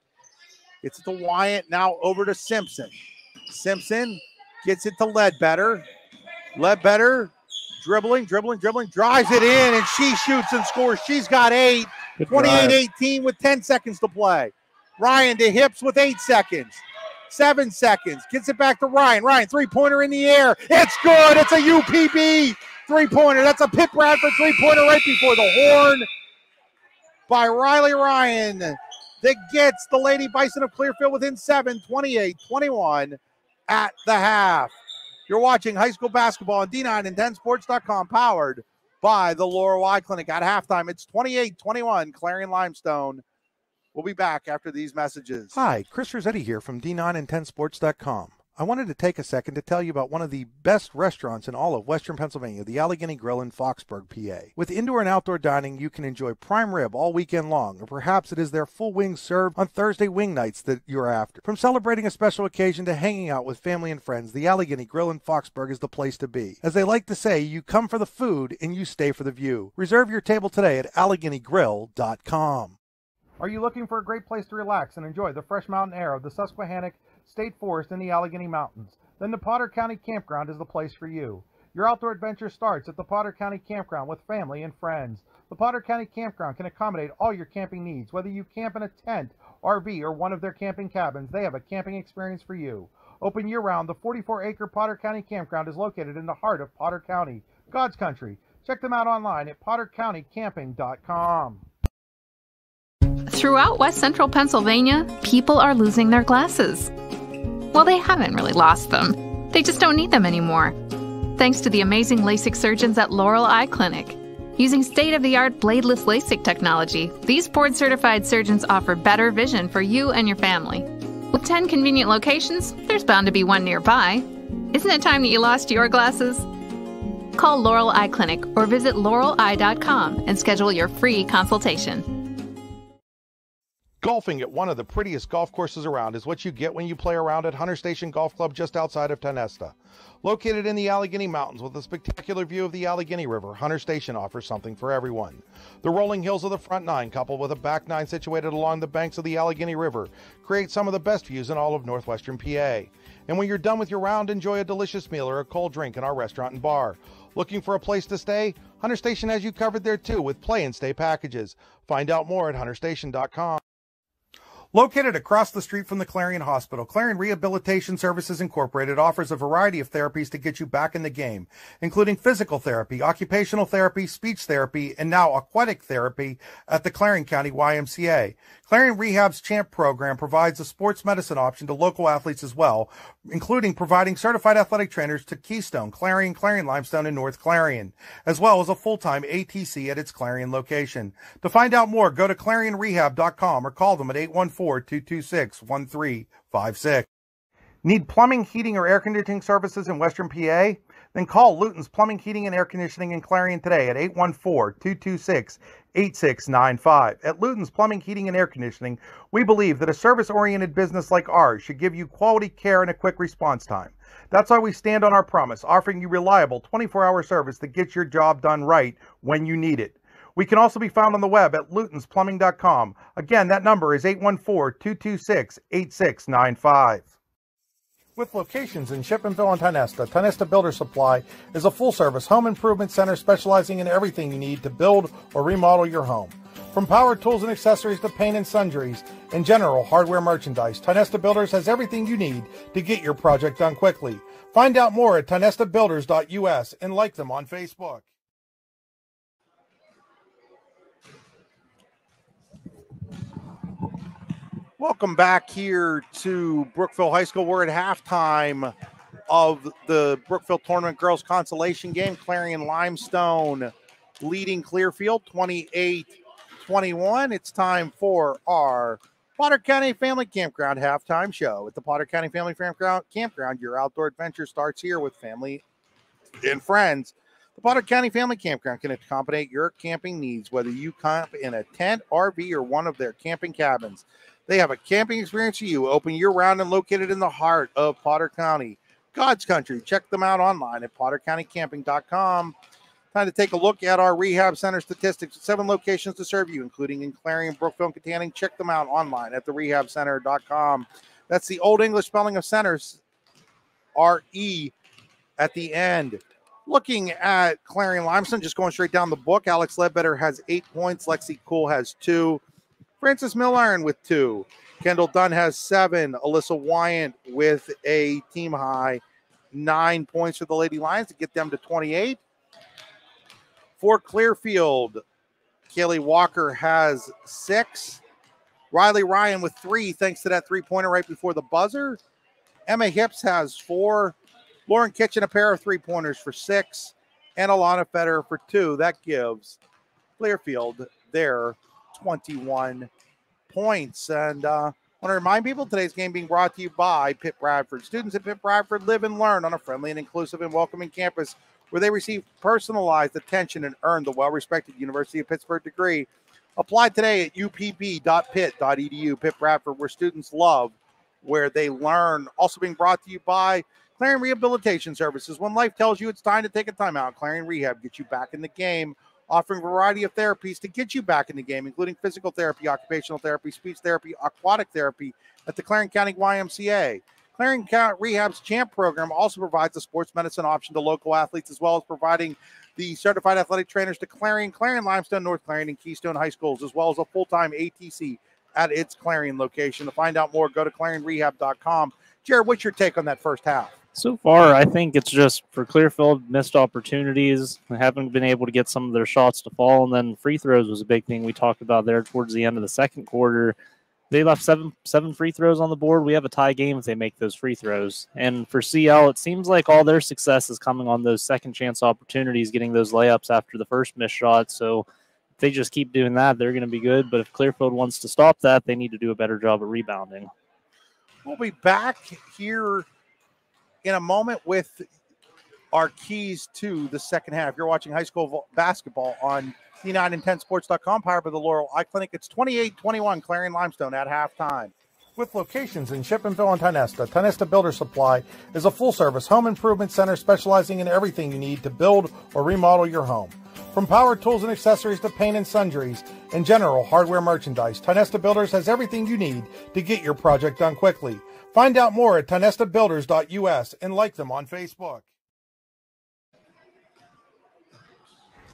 Gets it to Wyatt. Now over to Simpson. Simpson gets it to Ledbetter. Ledbetter dribbling, drives it in, and she shoots and scores. She's got 8. 28-18 with 10 seconds to play. Ryan to hips with 8 seconds. 7 seconds. Gets it back to Ryan. Ryan, three-pointer in the air. It's good. It's a UPB three-pointer. That's a Pitt Bradford three-pointer right before the horn by Riley Ryan that gets the Lady Bison of Clearfield within 7, 28-21 at the half. You're watching high school basketball on D9and10sports.com, powered by the Laurel Eye Clinic. At halftime, it's 28-21, Clarion Limestone. We'll be back after these messages. Hi, Chris Rossetti here from D9and10sports.com. I wanted to take a second to tell you about one of the best restaurants in all of Western Pennsylvania, the Allegheny Grill in Foxburg, PA. With indoor and outdoor dining, you can enjoy prime rib all weekend long, or perhaps it is their full wings served on Thursday wing nights that you're after. From celebrating a special occasion to hanging out with family and friends, the Allegheny Grill in Foxburg is the place to be. As they like to say, you come for the food and you stay for the view. Reserve your table today at AlleghenyGrill.com. Are you looking for a great place to relax and enjoy the fresh mountain air of the Susquehannock State Forest in the Allegheny Mountains? Then the Potter County Campground is the place for you. Your outdoor adventure starts at the Potter County Campground with family and friends. The Potter County Campground can accommodate all your camping needs. Whether you camp in a tent, RV, or one of their camping cabins, they have a camping experience for you. Open year-round, the 44-acre Potter County Campground is located in the heart of Potter County, God's country. Check them out online at pottercountycamping.com. Throughout West Central Pennsylvania, people are losing their glasses. Well, they haven't really lost them. They just don't need them anymore. Thanks to the amazing LASIK surgeons at Laurel Eye Clinic. Using state-of-the-art bladeless LASIK technology, these board-certified surgeons offer better vision for you and your family. With 10 convenient locations, there's bound to be one nearby. Isn't it time that you lost your glasses? Call Laurel Eye Clinic or visit laureleye.com and schedule your free consultation. Golfing at one of the prettiest golf courses around is what you get when you play around at Hunter Station Golf Club just outside of Tonesta. Located in the Allegheny Mountains with a spectacular view of the Allegheny River, Hunter Station offers something for everyone. The rolling hills of the front nine, coupled with a back nine situated along the banks of the Allegheny River, create some of the best views in all of northwestern PA. And when you're done with your round, enjoy a delicious meal or a cold drink in our restaurant and bar. Looking for a place to stay? Hunter Station has you covered there too with play and stay packages. Find out more at hunterstation.com. Located across the street from the Clarion Hospital, Clarion Rehabilitation Services Incorporated offers a variety of therapies to get you back in the game, including physical therapy, occupational therapy, speech therapy, and now aquatic therapy at the Clarion County YMCA. Clarion Rehab's CHAMP program provides a sports medicine option to local athletes as well, including providing certified athletic trainers to Keystone, Clarion, Clarion Limestone, and North Clarion, as well as a full-time ATC at its Clarion location. To find out more, go to clarionrehab.com or call them at 814-226-1356. Need plumbing, heating, or air conditioning services in Western PA? Then call Luton's Plumbing, Heating, and Air Conditioning in Clarion today at 814-226-8695. At Luton's Plumbing, Heating, and Air Conditioning, we believe that a service-oriented business like ours should give you quality care and a quick response time. That's why we stand on our promise, offering you reliable 24-hour service that gets your job done right when you need it. We can also be found on the web at lutonsplumbing.com. Again, that number is 814-226-8695. With locations in Shipmanville and Tonesta, Tonesta Builder Supply is a full-service home improvement center specializing in everything you need to build or remodel your home. From power tools and accessories to paint and sundries and general hardware merchandise, Tonesta Builders has everything you need to get your project done quickly. Find out more at tonestabuilders.us and like them on Facebook. Welcome back here to Brookville High School. We're at halftime of the Brookville Tournament Girls Consolation Game. Clarion Limestone leading Clearfield 28-21. It's time for our Potter County Family Campground halftime show. At the Potter County Family Campground, your outdoor adventure starts here with family and friends. The Potter County Family Campground can accommodate your camping needs, whether you camp in a tent, RV, or one of their camping cabins. They have a camping experience for you, open year-round and located in the heart of Potter County, God's country. Check them out online at pottercountycamping.com. Time to take a look at our rehab center statistics. 7 locations to serve you, including in Clarion, Brookville, and Katanning. Check them out online at therehabcenter.com. That's the Old English spelling of centers, R-E at the end. Looking at Clarion Limestone, just going straight down the book, Alex Ledbetter has 8 points. Lexi Cool has 2. Francis Milliron with 2. Kendall Dunn has 7. Alyssa Wyant with a team high 9 points for the Lady Lions to get them to 28. For Clearfield, Kaylee Walker has 6. Riley Ryan with 3, thanks to that three-pointer right before the buzzer. Emma Hips has 4. Lauren Kitchen, a pair of three-pointers for 6. And Alana Federer for 2. That gives Clearfield their 21 points. And I want to remind people, today's game being brought to you by Pitt Bradford. Students at Pitt Bradford live and learn on a friendly and inclusive and welcoming campus where they receive personalized attention and earn the well-respected University of Pittsburgh degree. Apply today at uppb.pitt.edu. Pitt Bradford, where students love, where they learn. Also being brought to you by Clarion Rehabilitation Services. When life tells you it's time to take a timeout, Clarion Rehab gets you back in the game, offering a variety of therapies to get you back in the game, including physical therapy, occupational therapy, speech therapy, aquatic therapy at the Clarion County YMCA. Clarion Rehab's CHAMP program also provides a sports medicine option to local athletes, as well as providing the certified athletic trainers to Clarion, Limestone, North Clarion, and Keystone High Schools, as well as a full-time ATC at its Clarion location. To find out more, go to clarionrehab.com. Jared, what's your take on that first half? So far, I think it's just for Clearfield, missed opportunities. They haven't been able to get some of their shots to fall, and then free throws was a big thing we talked about there towards the end of the second quarter. They left seven free throws on the board. We have a tie game if they make those free throws. And for CL, it seems like all their success is coming on those second chance opportunities, getting those layups after the first missed shot. So if they just keep doing that, they're going to be good. But if Clearfield wants to stop that, they need to do a better job at rebounding. We'll be back here in a moment with our keys to the second half. You're watching high school basketball on C9and10sports.com, powered by the Laurel Eye Clinic. It's 28-21 Clarion Limestone at halftime. With locations in Shippenville and Tionesta, Tionesta Builder Supply is a full-service home improvement center specializing in everything you need to build or remodel your home. From power tools and accessories to paint and sundries and general hardware merchandise, Tionesta Builders has everything you need to get your project done quickly. Find out more at tionestabuilders.us and like them on Facebook.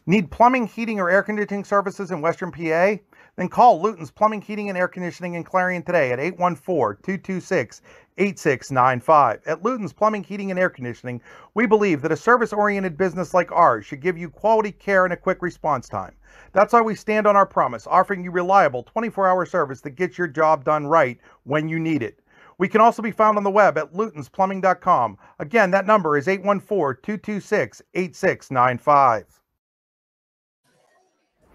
Need plumbing, heating, or air conditioning services in Western PA? Then call Luton's Plumbing, Heating, and Air Conditioning in Clarion today at 814-226-8695. At Luton's Plumbing, Heating, and Air Conditioning, we believe that a service-oriented business like ours should give you quality care and a quick response time. That's why we stand on our promise, offering you reliable 24-hour service that gets your job done right when you need it. We can also be found on the web at lutonsplumbing.com. Again, that number is 814-226-8695.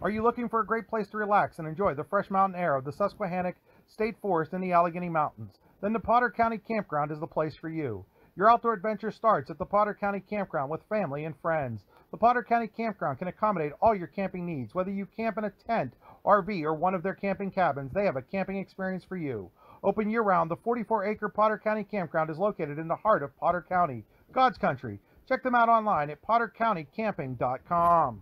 Are you looking for a great place to relax and enjoy the fresh mountain air of the Susquehannock State Forest in the Allegheny Mountains? Then the Potter County Campground is the place for you. Your outdoor adventure starts at the Potter County Campground with family and friends. The Potter County Campground can accommodate all your camping needs. Whether you camp in a tent, RV, or one of their camping cabins, they have a camping experience for you. Open year-round, the 44-acre Potter County Campground is located in the heart of Potter County, God's country. Check them out online at pottercountycamping.com.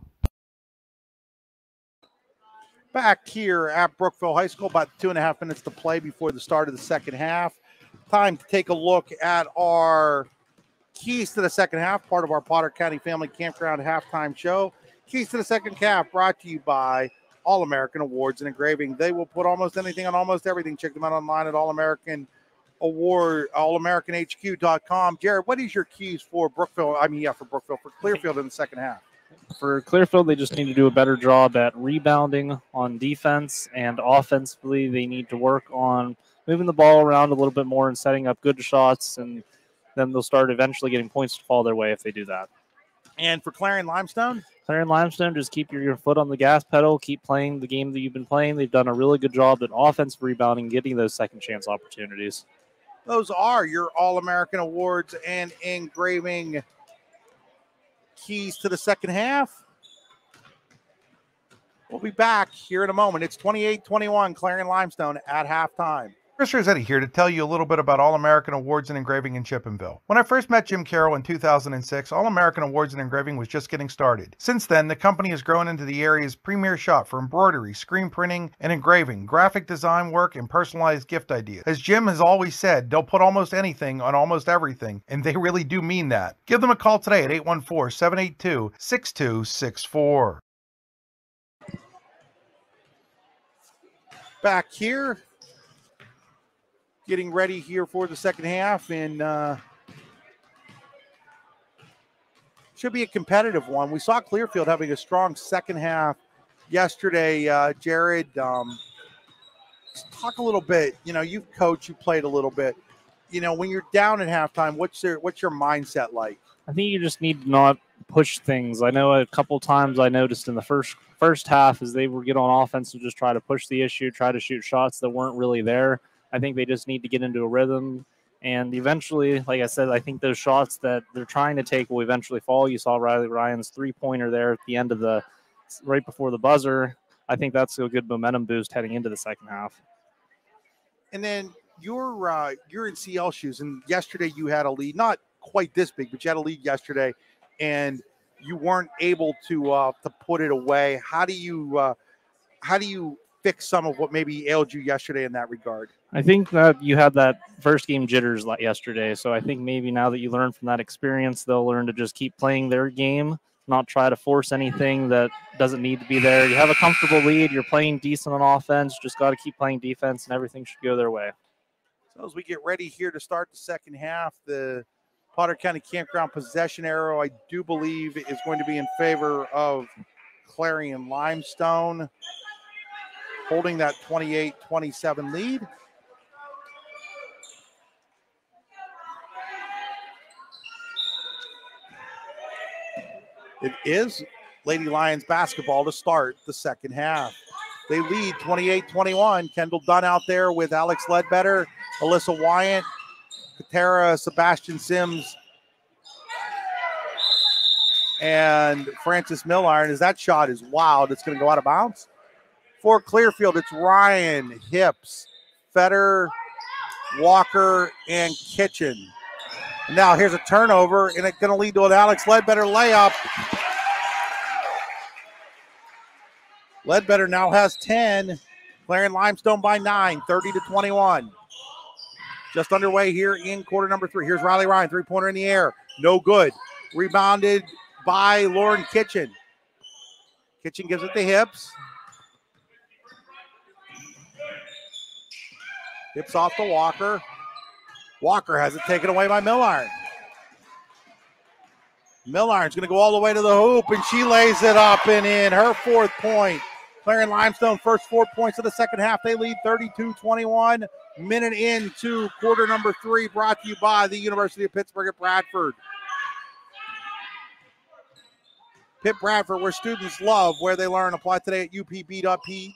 Back here at Brookville High School, about 2.5 minutes to play before the start of the second half. Time to take a look at our keys to the second half, part of our Potter County Family Campground halftime show. Keys to the second half brought to you by All-American Awards and Engraving. They will put almost anything on almost everything. Check them out online at allamericanhq.com. Jared, what is your keys for Brookville? For Clearfield in the second half? For Clearfield, they just need to do a better job at rebounding on defense, and offensively, they need to work on moving the ball around a little bit more and setting up good shots, and then they'll start eventually getting points to fall their way if they do that. And for Clarion Limestone? Clarion Limestone, just keep your foot on the gas pedal, keep playing the game that you've been playing. They've done a really good job at offensive rebounding, getting those second chance opportunities. Those are your All-American Awards and Engraving keys to the second half. We'll be back here in a moment. It's 28-21 Clarion Limestone at halftime. Chris Rossetti here to tell you a little bit about All-American Awards and Engraving in Chippenville. When I first met Jim Carroll in 2006, All-American Awards and Engraving was just getting started. Since then, the company has grown into the area's premier shop for embroidery, screen printing, and engraving, graphic design work, and personalized gift ideas. As Jim has always said, they'll put almost anything on almost everything, and they really do mean that. Give them a call today at 814-782-6264. Back here, getting ready here for the second half, and should be a competitive one. We saw Clearfield having a strong second half yesterday. Jared, let's talk a little bit. You know, you've coached, you played a little bit. You know, when you're down at halftime, what's your mindset like? I think you just need to not push things. I know a couple times I noticed in the first half as they would get on offense and just try to push the issue, try to shoot shots that weren't really there. I think they just need to get into a rhythm. And eventually, like I said, I think those shots that they're trying to take will eventually fall. You saw Riley Ryan's three-pointer there at the end of right before the buzzer. I think that's a good momentum boost heading into the second half. And then you're in CL shoes, and yesterday you had a lead, not quite this big, but you had a lead yesterday, and you weren't able to put it away. How do you fix some of what maybe ailed you yesterday in that regard? I think that you had that first game jitters yesterday, so I think maybe now that you learn from that experience, they'll learn to just keep playing their game, not try to force anything that doesn't need to be there. You have a comfortable lead, you're playing decent on offense, just got to keep playing defense, and everything should go their way. So as we get ready here to start the second half, the Potter County Campground possession arrow, I do believe, is going to be in favor of Clarion Limestone, holding that 28-27 lead. It is Lady Lions basketball to start the second half. They lead 28-21. Kendall Dunn out there with Alex Ledbetter, Alyssa Wyatt, Katara, Sebastian Sims, and Francis Milliron. As that shot is wild, it's going to go out of bounds. For Clearfield, it's Ryan, Hips, Fetter, Walker, and Kitchen. Now here's a turnover, and it's going to lead to an Alex Ledbetter layup. Ledbetter now has 10. Clarion Limestone by 9, 30-21. Just underway here in quarter number 3. Here's Riley Ryan, three-pointer in the air. No good. Rebounded by Lauren Kitchen. Kitchen gives it to Hips. Hips off to Walker. Walker has it taken away by Milliron. Milliron's going to go all the way to the hoop, and she lays it up and in. Her 4th point. Clarion Limestone, first 4 points of the second half. They lead 32-21. Minute into quarter number 3, brought to you by the University of Pittsburgh at Bradford. Pitt Bradford, where students love, where they learn. Apply today at upb.pitt.edu.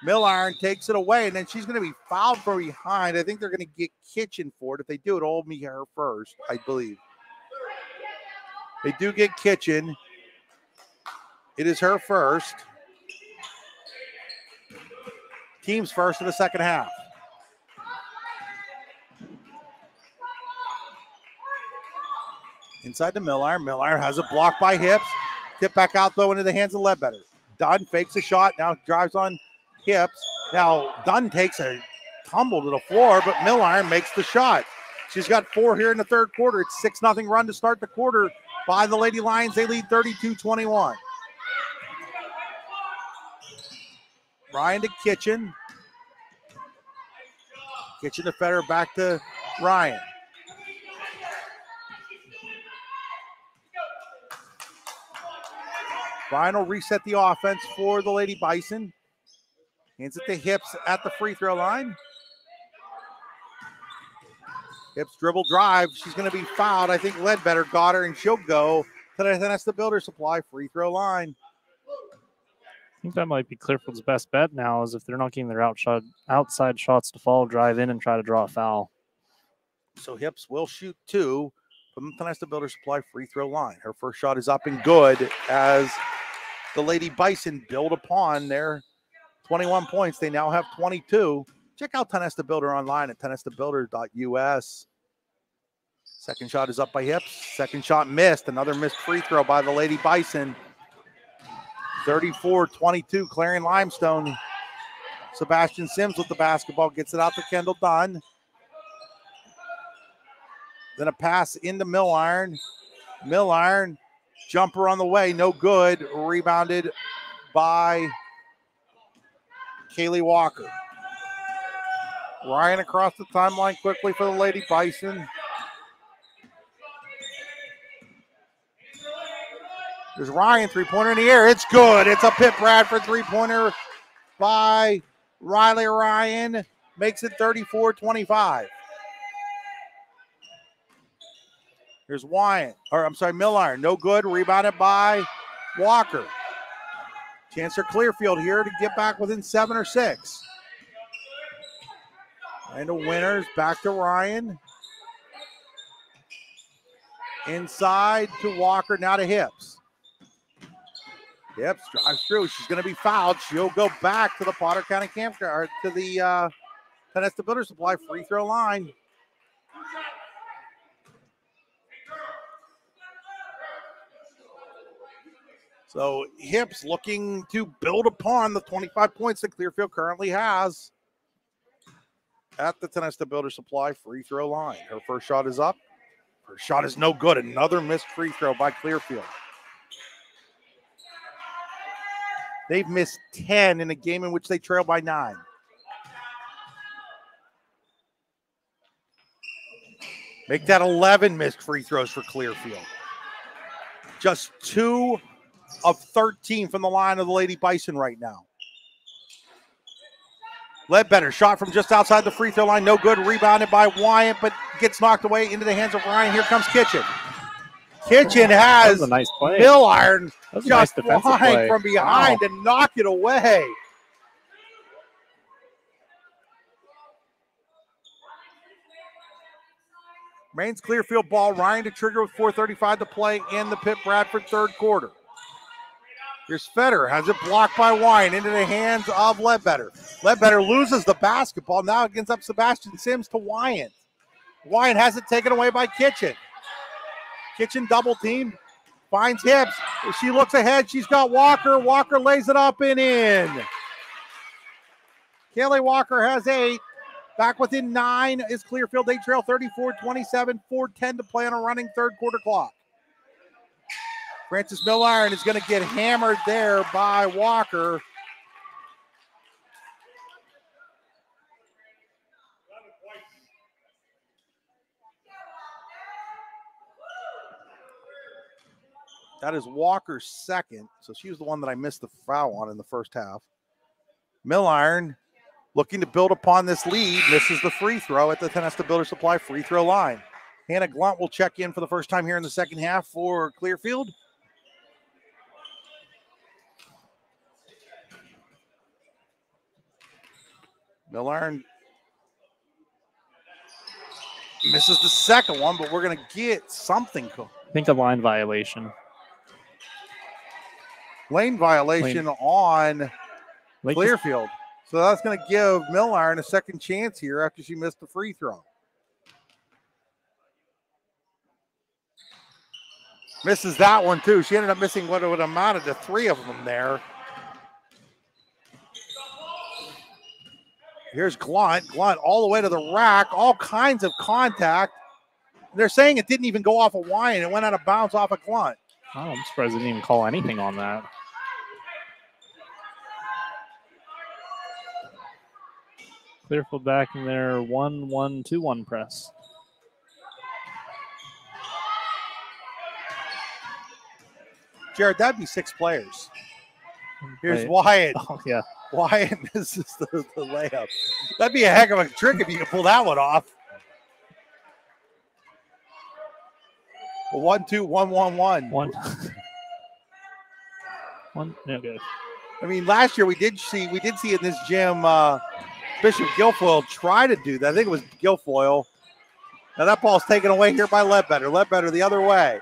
Milliron takes it away, and then she's going to be fouled from behind. I think they're going to get Kitchen for it. If they do, it'll be her first, I believe. They do get Kitchen. It is her first. Team's first in the second half. Inside to Milliron. Milliron has a block by Hips. Tip back out, though, into the hands of Ledbetter. Dunn fakes a shot. Now drives on Hips. Now Dunn takes a tumble to the floor, but Milliron makes the shot. She's got 4 here in the third quarter. It's 6-0 run to start the quarter by the Lady Lions. They lead 32-21. Ryan to Kitchen. Kitchen to Fetter, back to Ryan. Ryan will reset the offense for the Lady Bison. Hands it to Hips at the free throw line. Hips dribble drive. She's going to be fouled. I think Ledbetter got her, and she'll go to the Builder Supply free throw line. I think that might be Clearfield's best bet now, is if they're not getting their outside shots to fall, drive in and try to draw a foul. So Hips will shoot 2 from the Builder Supply free throw line. Her first shot is up and good as the Lady Bison build upon their 21 points. They now have 22. Check out Tenesta Builder online at tenestabuilder.us. Second shot is up by Hips. Second shot missed. Another missed free throw by the Lady Bison. 34-22, Clarion Limestone. Sebastian Sims with the basketball. Gets it out to Kendall Dunn. Then a pass into Milliron. Milliron, jumper on the way, no good. Rebounded by Kaylee Walker. Ryan across the timeline quickly for the Lady Bison. There's Ryan, three-pointer in the air. It's good. It's a Pitt Bradford three-pointer by Riley Ryan. Makes it 34-25. Here's Milliron. No good. Rebounded by Walker. Chance for Clearfield here to get back within 7 or 6. And the winners back to Ryan. Inside to Walker, now to Hips. Hips drives through. She's going to be fouled. She'll go back to the Potter County Campground, to the Tenesta Builder Supply free throw line. So Hips looking to build upon the 25 points that Clearfield currently has at the Tenesta Builder Supply free throw line. Her first shot is up. Her shot is no good. Another missed free throw by Clearfield. They've missed 10 in a game in which they trail by 9. Make that 11 missed free throws for Clearfield. Just 2 of 13 from the line of the Lady Bison right now. Ledbetter, shot from just outside the free throw line. No good. Rebounded by Wyatt, but gets knocked away into the hands of Ryan. Here comes Kitchen. Kitchen has a nice play. Milliron just nice flying from behind to knock it away. Remains Clearfield ball. Ryan to trigger with 4:35 to play in the Pitt Bradford third quarter. Here's Feder, has it blocked by Wine into the hands of Ledbetter. Ledbetter loses the basketball. Now it gets up Sebastian Sims to Wyant. Wyant has it taken away by Kitchen. Kitchen double team, finds Hips. She looks ahead. She's got Walker. Walker lays it up and in. Kaylee Walker has 8. Back within 9 is Clearfield. They trail 34-27, 4:10 to play on a running third quarter clock. Francis Milliron is going to get hammered there by Walker. That is Walker's second, so she was the one that I missed the foul on in the first half. Milliron looking to build upon this lead, misses the free throw at the Tenesta Builder Supply free throw line. Hannah Glunt will check in for the first time here in the second half for Clearfield. Milliron misses the second one, but we're going to get something. I think a line violation. Lane violation on Clearfield. So that's going to give Milliron a second chance here after she missed the free throw. Misses that one too. She ended up missing what would have amounted to 3 of them there. Here's Glunt. Glunt all the way to the rack. All kinds of contact. They're saying it didn't even go off of Wine. It went out of bounds off of Glunt. Oh, I'm surprised they didn't even call anything on that. Clearfield back in their 1-1-2-1 press. Jared, that'd be 6 players. Here's Wyatt. Oh, yeah. Wyatt misses the layup. That'd be a heck of a trick if you could pull that one off. 1-2-1-1-1. One. Okay. I mean, last year we did see in this gym Bishop Guilfoyle try to do that. I think it was Guilfoyle. Now that ball's taken away here by Ledbetter. Ledbetter the other way.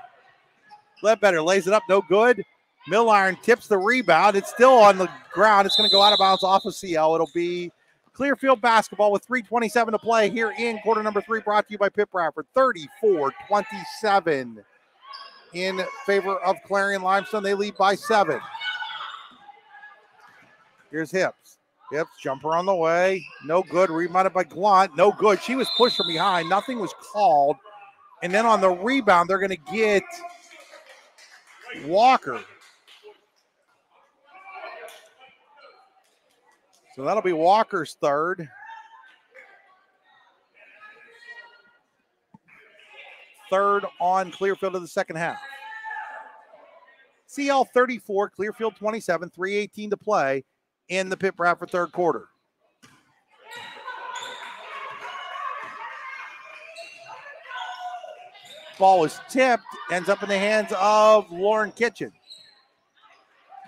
Ledbetter lays it up, no good. Milliron tips the rebound. It's still on the ground. It's going to go out of bounds off of CL. It'll be Clearfield basketball with 3:27 to play here in quarter number 3, brought to you by Pitt Bradford. 34-27 in favor of Clarion Limestone. They lead by 7. Here's Hips. Hips, jumper on the way. No good. Rebounded by Glunt. No good. She was pushed from behind. Nothing was called. And then on the rebound, they're going to get Walker. So that'll be Walker's third. Third on Clearfield of the second half. CL 34, Clearfield 27, 3:18 to play in the Pitt Bradford third quarter. Ball is tipped, ends up in the hands of Lauren Kitchen.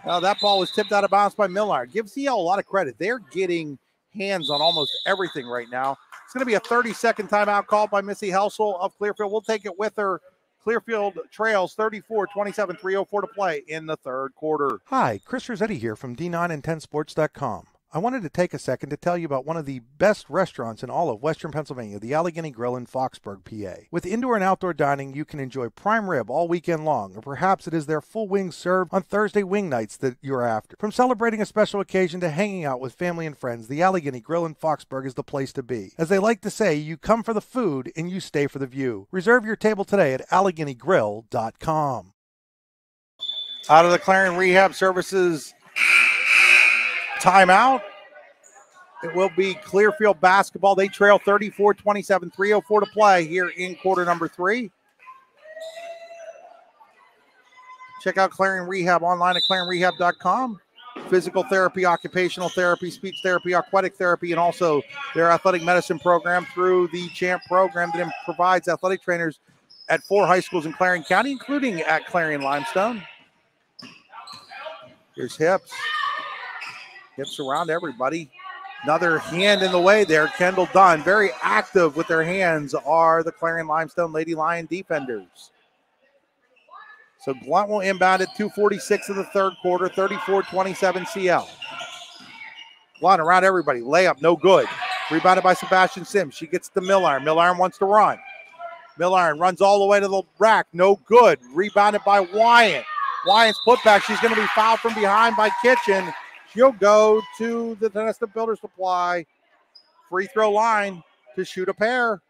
Now that ball was tipped out of bounds by Miller. Give CL a lot of credit. They're getting hands on almost everything right now. It's going to be a 30-second timeout called by Missy Helsel of Clearfield. We'll take it with her. Clearfield trails 34-27, 3:04 to play in the third quarter. Hi, Chris Rossetti here from D9and10sports.com. I wanted to take a second to tell you about one of the best restaurants in all of Western Pennsylvania, the Allegheny Grill in Foxburg, PA. With indoor and outdoor dining, you can enjoy prime rib all weekend long, or perhaps it is their full wings served on Thursday wing nights that you're after. From celebrating a special occasion to hanging out with family and friends, the Allegheny Grill in Foxburg is the place to be. As they like to say, you come for the food and you stay for the view. Reserve your table today at AlleghenyGrill.com. Out of the Clarion Rehab Services timeout. It will be Clearfield basketball. They trail 34-27, 3:04 to play here in quarter number 3. Check out Clarion Rehab online at clarionrehab.com. Physical therapy, occupational therapy, speech therapy, aquatic therapy, and also their athletic medicine program through the CHAMP program that provides athletic trainers at 4 high schools in Clarion County, including at Clarion Limestone. Here's Hips. Hips around everybody. Another hand in the way there. Kendall Dunn. Very active with their hands are the Clarion Limestone Lady Lion defenders. So Blunt will inbound at 2:46 of the third quarter, 34-27 CL. Blunt around everybody. Layup, no good. Rebounded by Sebastian Sims. She gets to Milliron. Milliron wants to run. Milliron runs all the way to the rack. No good. Rebounded by Wyatt. Wyatt's putback. She's going to be fouled from behind by Kitchen. She'll go to the Tenesta Builder Supply free throw line to shoot a pair.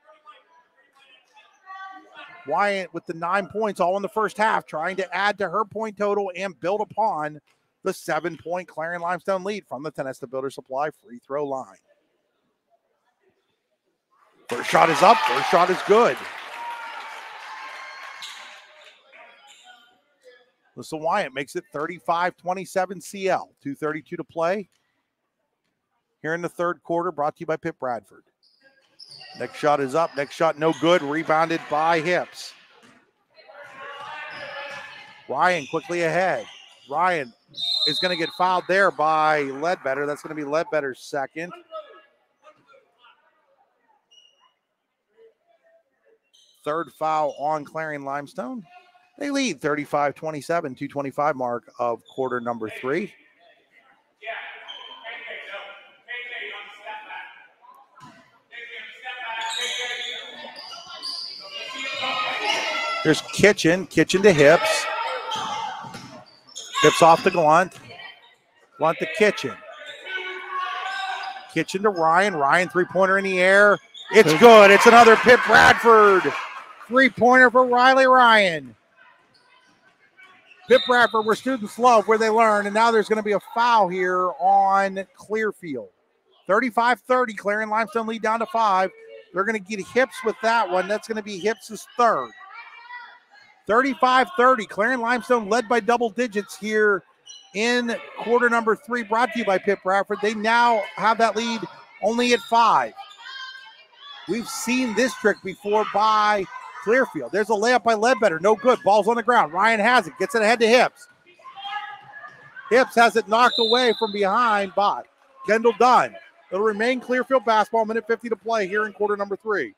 Wyatt with the 9 points all in the first half, trying to add to her point total and build upon the 7-point Clarion Limestone lead from the Tenesta Builder Supply free throw line. First shot is up. First shot is good. Melissa Wyatt makes it 35-27 CL. 2:32 to play here in the third quarter, brought to you by Pitt Bradford. Next shot is up. Next shot no good. Rebounded by Hips. Ryan quickly ahead. Ryan is going to get fouled there by Ledbetter. That's going to be Ledbetter's second. Third foul on Clarion Limestone. They lead 35-27, 2:25 mark of quarter number 3. Here's Kitchen. Kitchen to Hips. Hips off to Glunt. Glunt to Kitchen. Kitchen to Ryan. Ryan three-pointer in the air. It's good. It's another Pitt Bradford three-pointer for Riley Ryan. Pitt Bradford, where students love, where they learn, and now there's going to be a foul here on Clearfield. 35-30, Clarion Limestone lead down to 5. They're going to get Hips with that one. That's going to be Hips' third. 35-30, Clarion Limestone led by double digits here in quarter number 3, brought to you by Pitt Bradford. They now have that lead only at 5. We've seen this trick before by Clearfield. There's a layup by Ledbetter. No good. Ball's on the ground. Ryan has it. Gets it ahead to Hips. Hips has it knocked away from behind by Kendall Dunn. It'll remain Clearfield basketball. Minute 50 to play here in quarter number 3.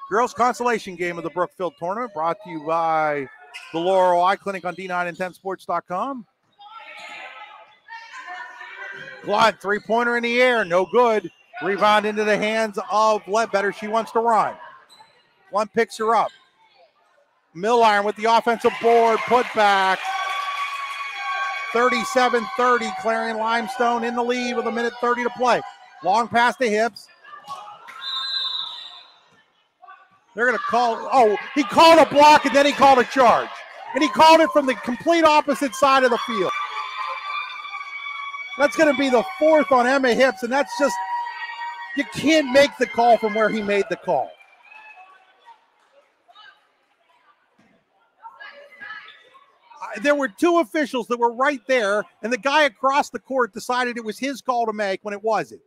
Girls consolation game of the Brookville tournament brought to you by the Laurel Eye Clinic on D9 and 10sports.com. Glad three-pointer in the air, no good. Rebound into the hands of Ledbetter. She wants to run. One picks her up. Milliron with the offensive board, put back. 37-30, Clarion Limestone in the lead with 1:30 to play. Long pass to Hips. They're going to call, he called a block and then he called a charge. And he called it from the complete opposite side of the field. That's going to be the fourth on Emma Hips, and that's just, you can't make the call from where he made the call. There were two officials that were right there, and the guy across the court decided it was his call to make when it wasn't.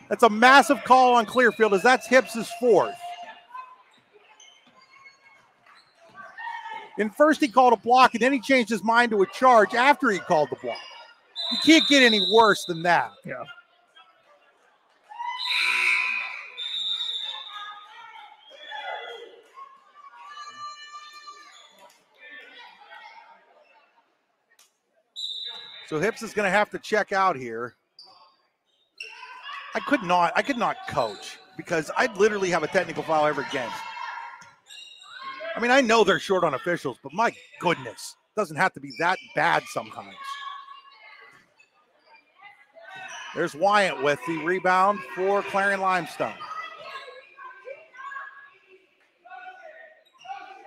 That's a massive call on Clearfield, as that's Hips' fourth. And first he called a block, and then he changed his mind to a charge after he called the block. You can't get any worse than that. Yeah. So Hips is going to have to check out here. I could not coach because I'd literally have a technical foul every game. I mean, I know they're short on officials, but my goodness, it doesn't have to be that bad sometimes. There's Wyatt with the rebound for Clarion Limestone.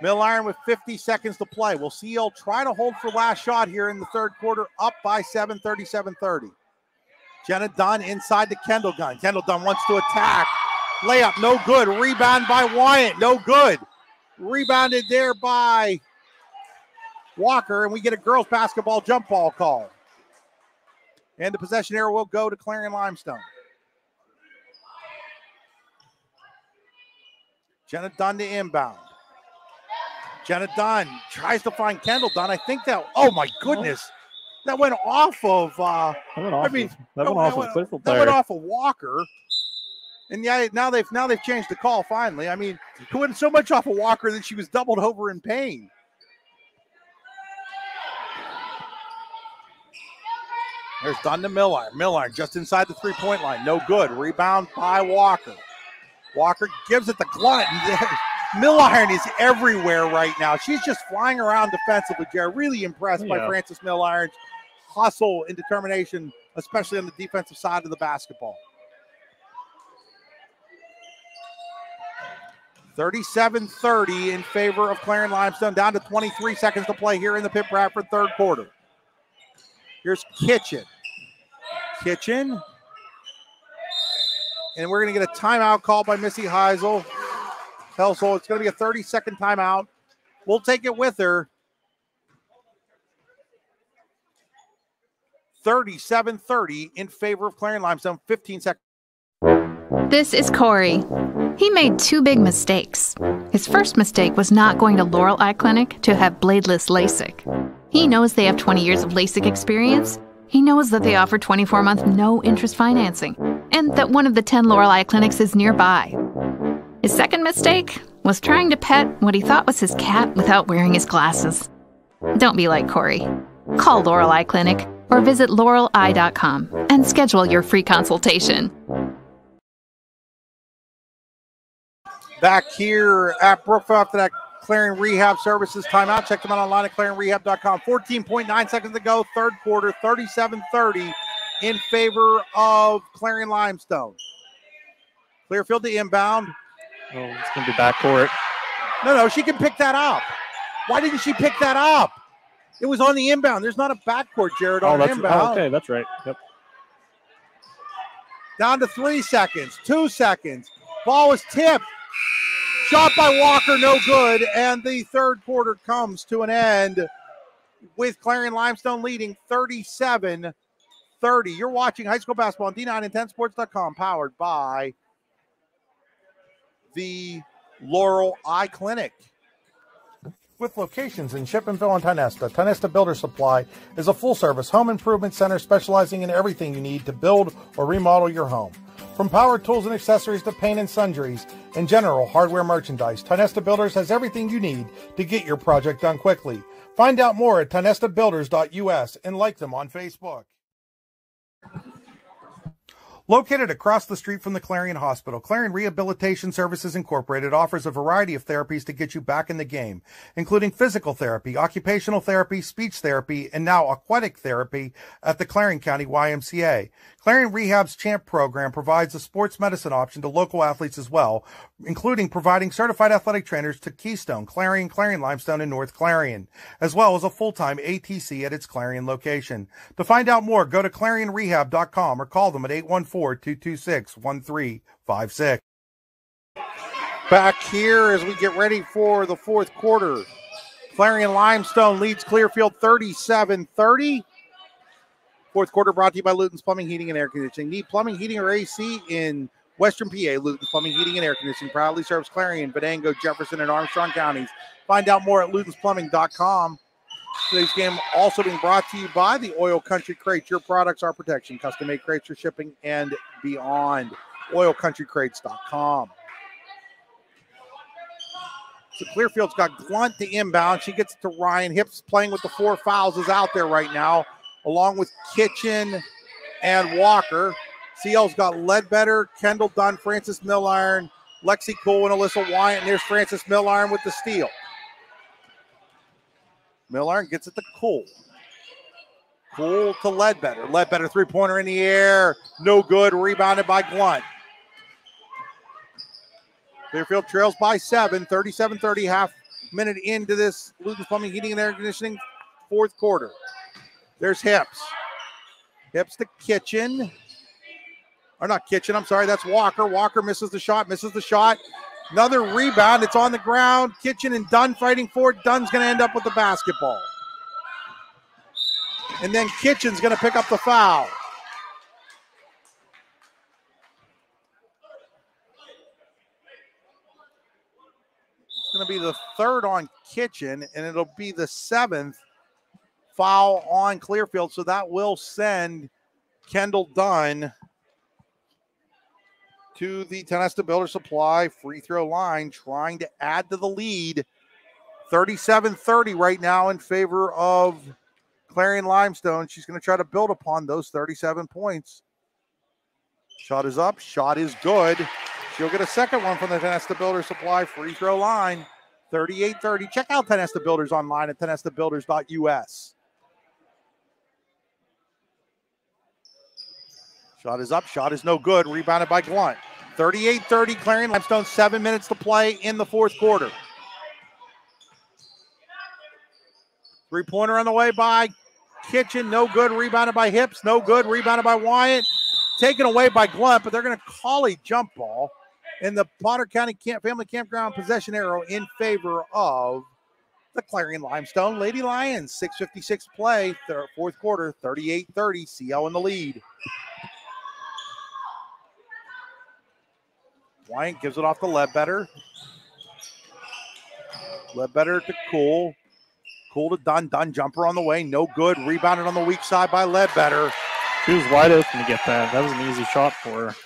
Milliron with 50 seconds to play. We'll see he'll try to hold for last shot here in the third quarter, up by 7, 37-30. Jenna Dunn inside to Kendall Dunn. Kendall Dunn wants to attack. Layup, no good. Rebound by Wyatt, no good. Rebounded there by Walker, and we get a girls basketball jump ball call. And the possession arrow will go to Clarion Limestone. Jenna Dunn to inbound. Jenna Dunn tries to find Kendall Dunn. I think that, oh my goodness, that went off of, that went off of Walker. And yeah, now they've changed the call finally. I mean, it went so much off of Walker that she was doubled over in pain. There's Dunn to Millard. Millard just inside the three-point line. No good. Rebound by Walker. Walker gives it to Glunt. Milliron is everywhere right now. She's just flying around defensively, Jared. Really impressed by Frances Milliron's hustle and determination, especially on the defensive side of the basketball. 37-30 in favor of Clarion Limestone. Down to 23 seconds to play here in the Pitt Bradford third quarter. Here's Kitchen. And we're going to get a timeout called by Missy Heisel. So it's going to be a 30-second timeout. We'll take it with her. 37-30 in favor of Clarion Limestone. 15 seconds. This is Corey. He made two big mistakes. His first mistake was not going to Laurel Eye Clinic to have bladeless LASIK. He knows they have 20 years of LASIK experience. He knows that they offer 24-month no-interest financing, and that one of the 10 Laurel Eye clinics is nearby. His second mistake was trying to pet what he thought was his cat without wearing his glasses. Don't be like Corey. Call Laurel Eye Clinic or visit laureleye.com and schedule your free consultation. Back here at Brookville after that Clarion Rehab Services timeout. Check them out online at clarionrehab.com. 14.9 seconds to go, third quarter, 37-30 in favor of Clarion Limestone. Clearfield to inbound. Oh, it's going to be backcourt. No, she can pick that up. Why didn't she pick that up? It was on the inbound. There's not a backcourt, Jared, on inbound. Oh, okay, that's right. Yep. Down to 3 seconds, 2 seconds. Ball was tipped. Shot by Walker, no good. And the third quarter comes to an end with Clarion Limestone leading 37-30. You're watching high school basketball on D9 and 10sports.com, powered by the Laurel Eye Clinic. With locations in Shippenville and Tionesta, Tionesta Builder Supply is a full-service home improvement center specializing in everything you need to build or remodel your home. From power tools and accessories to paint and sundries and general hardware merchandise, Tionesta Builders has everything you need to get your project done quickly. Find out more at tionestabuilders.us and like them on Facebook. Located across the street from the Clarion Hospital, Clarion Rehabilitation Services Incorporated offers a variety of therapies to get you back in the game, including physical therapy, occupational therapy, speech therapy, and now aquatic therapy at the Clarion County YMCA. Clarion Rehab's CHAMP program provides a sports medicine option to local athletes as well, including providing certified athletic trainers to Keystone, Clarion, Clarion Limestone, and North Clarion, as well as a full-time ATC at its Clarion location. To find out more, go to clarionrehab.com or call them at 814-226-1356. Back here as we get ready for the fourth quarter. Clarion Limestone leads Clearfield 37-30. Fourth quarter brought to you by Luton's Plumbing, Heating, and Air Conditioning. Need plumbing, heating, or AC in Western PA? Luton's Plumbing, Heating, and Air Conditioning proudly serves Clarion, Venango, Jefferson, and Armstrong counties. Find out more at lutonsplumbing.com. Today's game also being brought to you by the Oil Country Crate. Your products, our protection. Custom-made crates for shipping and beyond. oilcountrycrates.com. So Clearfield's got Glunt to inbound. She gets it to Ryan. Hips playing with the 4 fouls is out there right now, along with Kitchen and Walker. CL's got Ledbetter, Kendall Dunn, Francis Milliron, Lexi Cool, and Alyssa Wyatt. And there's Francis Milliron with the steal. Milliron gets it to Cool. Cool to Ledbetter. Ledbetter three-pointer in the air. No good. Rebounded by Glunt. Clearfield trails by 7. 37-30, half minute into this Luton's Plumbing, Heating, and Air Conditioning fourth quarter. There's Hips. Hips to Kitchen. Or not Kitchen, I'm sorry, that's Walker. Walker misses the shot. Another rebound. It's on the ground. Kitchen and Dunn fighting for it. Dunn's going to end up with the basketball. And then Kitchen's going to pick up the foul. It's going to be the third on Kitchen, and it'll be the 7th foul on Clearfield, so that will send Kendall Dunn to the Tionesta Builder Supply free throw line, trying to add to the lead. 37-30 right now in favor of Clarion Limestone. She's going to try to build upon those 37 points. Shot is up. Shot is good. She'll get a second one from the Tionesta Builder Supply free throw line. 38-30. Check out Tionesta Builders online at tionestabuilders.us. Shot is up. Shot is no good. Rebounded by Glunt. 38-30. Clarion Limestone. 7 minutes to play in the fourth quarter. Three-pointer on the way by Kitchen. No good. Rebounded by Hips. No good. Rebounded by Wyatt. Taken away by Glunt, but they're going to call a jump ball. And the Potter County Family Campground possession arrow in favor of the Clarion Limestone Lady Lions. 6:56 play. Fourth quarter. 38-30. CL in the lead. Wyatt gives it off to Ledbetter. Ledbetter to Cool. Cool to Dunn. Dunn jumper on the way. No good. Rebounded on the weak side by Ledbetter. She was wide open to get that. That was an easy shot for her.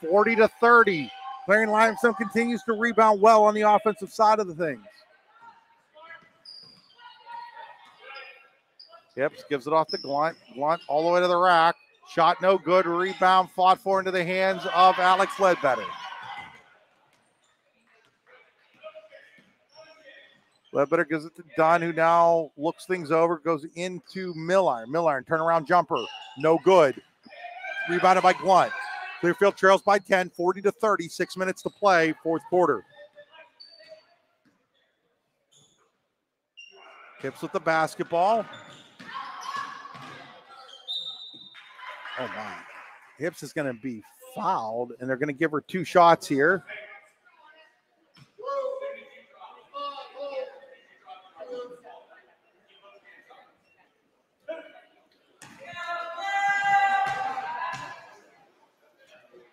40-30. Clarion Limestone continues to rebound well on the offensive side of the things. Hips gives it off to Glunt. Glunt all the way to the rack. Shot no good. Rebound fought for into the hands of Alex Ledbetter. Ledbetter gives it to Dunn, who now looks things over, goes into Milliron. Milliron, turnaround jumper, no good. Rebounded by Glunt. Clearfield trails by 10, 40-30, 6 minutes to play, fourth quarter. Hips with the basketball. Oh, my. Hips is going to be fouled, and they're going to give her 2 shots here.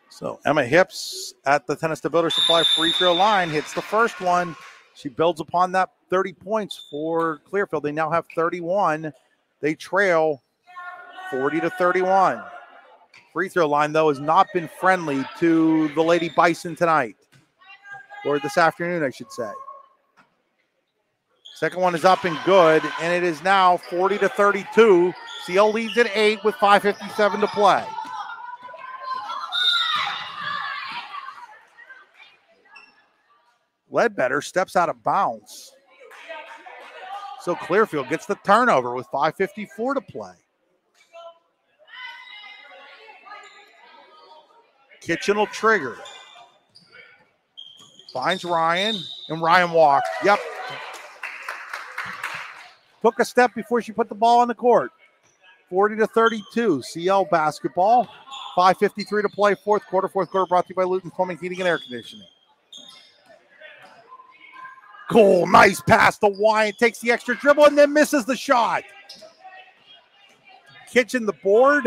So Emma Hips at the Tionesta Builder Supply free throw line hits the first one. She builds upon that 30 points for Clearfield. They now have 31. They trail 40-31. Free throw line, though, has not been friendly to the Lady Bison tonight. Or this afternoon, I should say. Second one is up and good, and it is now 40-32. CL leads at 8 with 5:57 to play. Ledbetter steps out of bounds. So Clearfield gets the turnover with 5:54 to play. Kitchen will trigger. Finds Ryan, and Ryan walks. Yep. Took a step before she put the ball on the court. 40-32, CL basketball. 5:53 to play, fourth quarter. Fourth quarter brought to you by Luton Plumbing, Heating, and Air Conditioning. Cool, nice pass to Wyatt. Takes the extra dribble and then misses the shot. Kitchen the board.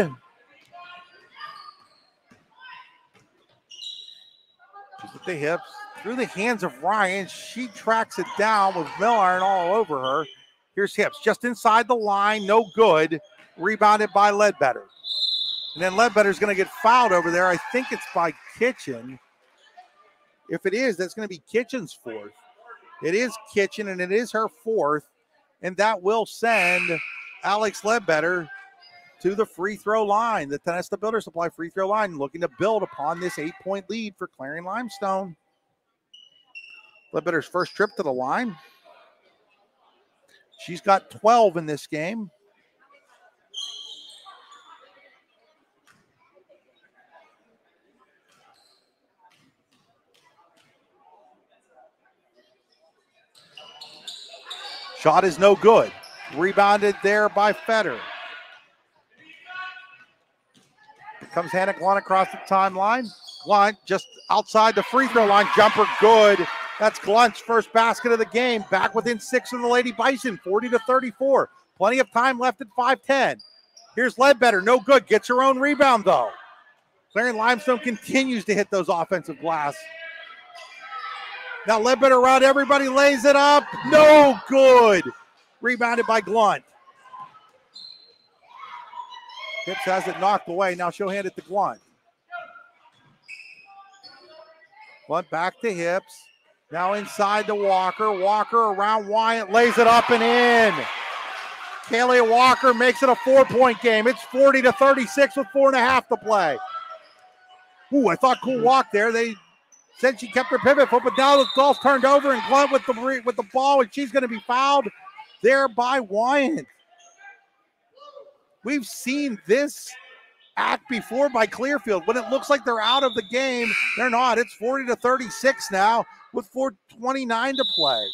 With the hips. Through the hands of Ryan. She tracks it down with Milliron all over her. Here's Hips. Just inside the line. No good. Rebounded by Ledbetter. And then Ledbetter's going to get fouled over there. I think it's by Kitchen. If it is, that's going to be Kitchen's fourth. It is Kitchen, and it is her fourth. And that will send Alex Ledbetter to the free throw line. The Tonesta Builder Supply free throw line looking to build upon this 8-point lead for Clarion Limestone. Ledbetter's first trip to the line. She's got 12 in this game. Shot is no good. Rebounded there by Fetter. Here comes Hannah Glunt across the timeline. Glunt just outside the free throw line. Jumper good. That's Glunt's first basket of the game. Back within 6 of the Lady Bison. 40-34. Plenty of time left at 5:10. Here's Ledbetter. No good. Gets her own rebound, though. Clarion Limestone continues to hit those offensive glass. Now Ledbetter around everybody, lays it up. No good. Rebounded by Glunt. Hips has it knocked away. Now she'll hand it to Glunt. Glunt back to Hips. Now inside to Walker. Walker around Wyatt, lays it up and in. Kaylee Walker makes it a 4-point game. It's 40-36 with 4.5 to play. Ooh, I thought cool walk there. They said she kept her pivot foot, but now the ball's turned over and Glunt with the ball, and she's going to be fouled there by Wyatt. We've seen this act before by Clearfield. When it looks like they're out of the game, they're not. It's 40-36 now with 4:29 to play.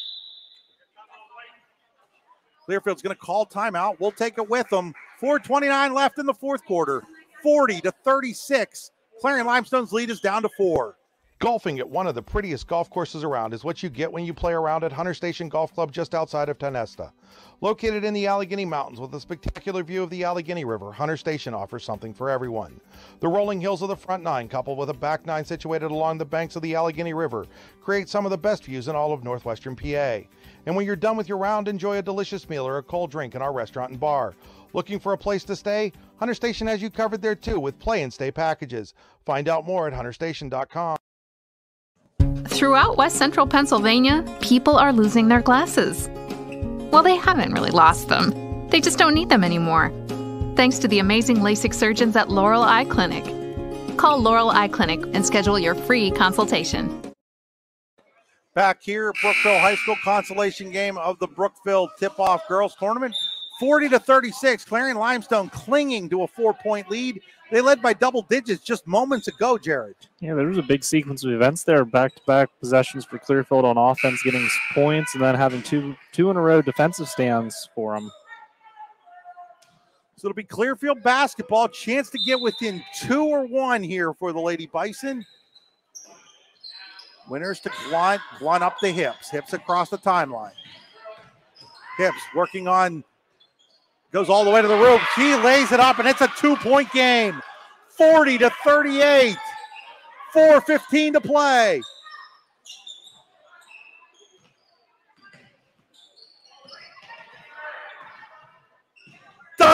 Clearfield's going to call timeout. We'll take it with them. 4:29 left in the fourth quarter. 40-36. Clarion Limestone's lead is down to 4. Golfing at one of the prettiest golf courses around is what you get when you play around at Hunter Station Golf Club just outside of Tonesta. Located in the Allegheny Mountains with a spectacular view of the Allegheny River, Hunter Station offers something for everyone. The rolling hills of the front nine, coupled with a back nine situated along the banks of the Allegheny River, create some of the best views in all of northwestern PA. And when you're done with your round, enjoy a delicious meal or a cold drink in our restaurant and bar. Looking for a place to stay? Hunter Station has you covered there too with play and stay packages. Find out more at hunterstation.com. Throughout West Central Pennsylvania, people are losing their glasses. Well, they haven't really lost them. They just don't need them anymore. Thanks to the amazing LASIK surgeons at Laurel Eye Clinic. Call Laurel Eye Clinic and schedule your free consultation. Back here, Brookville High School consolation game of the Brookville Tip-Off Girls Tournament. 40-36, Clarion Limestone clinging to a 4-point lead. They led by double digits just moments ago, Jared. Yeah, there was a big sequence of events there. Back-to-back possessions for Clearfield on offense, getting points, and then having two in a row defensive stands for them. So it'll be Clearfield basketball. Chance to get within 2 or 1 here for the Lady Bison. Winners to Glunt. Glunt up the Hips. Hips across the timeline. Hips working on, goes all the way to the rope. She lays it up, and it's a 2-point game. 40-38. 4:15 to play.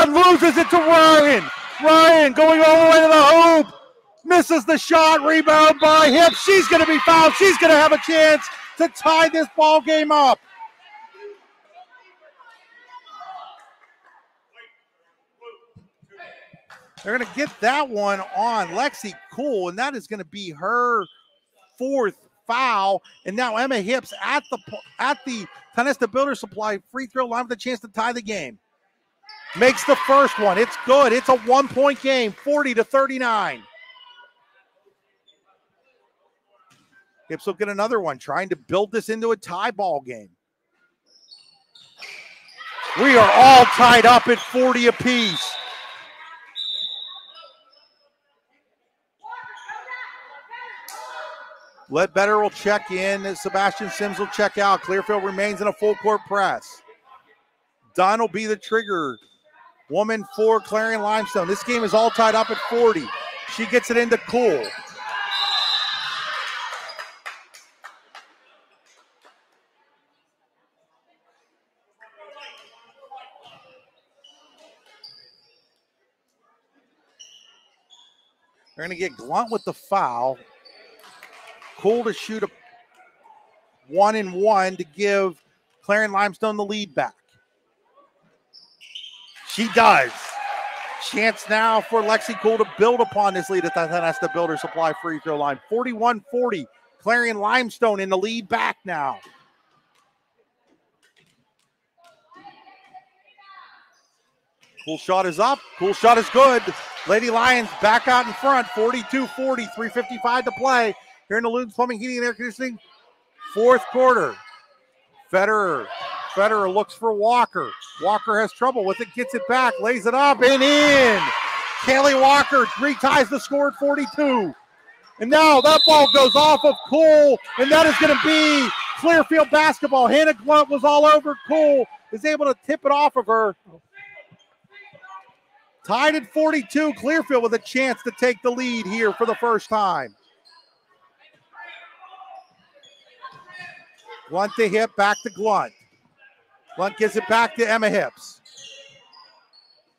shot, loses it to Ryan. Ryan going all the way to the hoop. Misses the shot, rebound by Hips. She's going to be fouled. She's going to have a chance to tie this ball game up. They're going to get that one on Lexi Cool, and that is going to be her fourth foul. And now Emma Hips at the Tonesta Builder Supply free throw line with a chance to tie the game. Makes the first one. It's good. It's a 1-point game, 40-39. Hips will get another one, trying to build this into a tie ball game. We are all tied up at 40 apiece. Ledbetter will check in. Sebastian Sims will check out. Clearfield remains in a full court press. Dunn will be the trigger woman for Clarion Limestone. This game is all tied up at 40. She gets it into Cool. They're going to get Glunt with the foul. Cool to shoot a 1-and-1 to give Clarion Limestone the lead back. She does. Chance now for Lexi Cool to build upon this lead at the Tonesta Builder Supply free throw line. 41-40. Clarion Limestone in the lead back now. Cool shot is up. Cool shot is good. Lady Lions back out in front. 42-40. 3:55 to play. Here in the Loons Plumbing, Heating, and Air Conditioning, fourth quarter. Federer looks for Walker. Walker has trouble with it, gets it back, lays it up and in. Kaylee Walker reties the score at 42. And now that ball goes off of Cool, and that is going to be Clearfield basketball. Hannah Glunt was all over Cool, is able to tip it off of her. Tied at 42, Clearfield with a chance to take the lead here for the first time. Glunt to Hip, back to Glunt. Glunt gives it back to Emma Hips.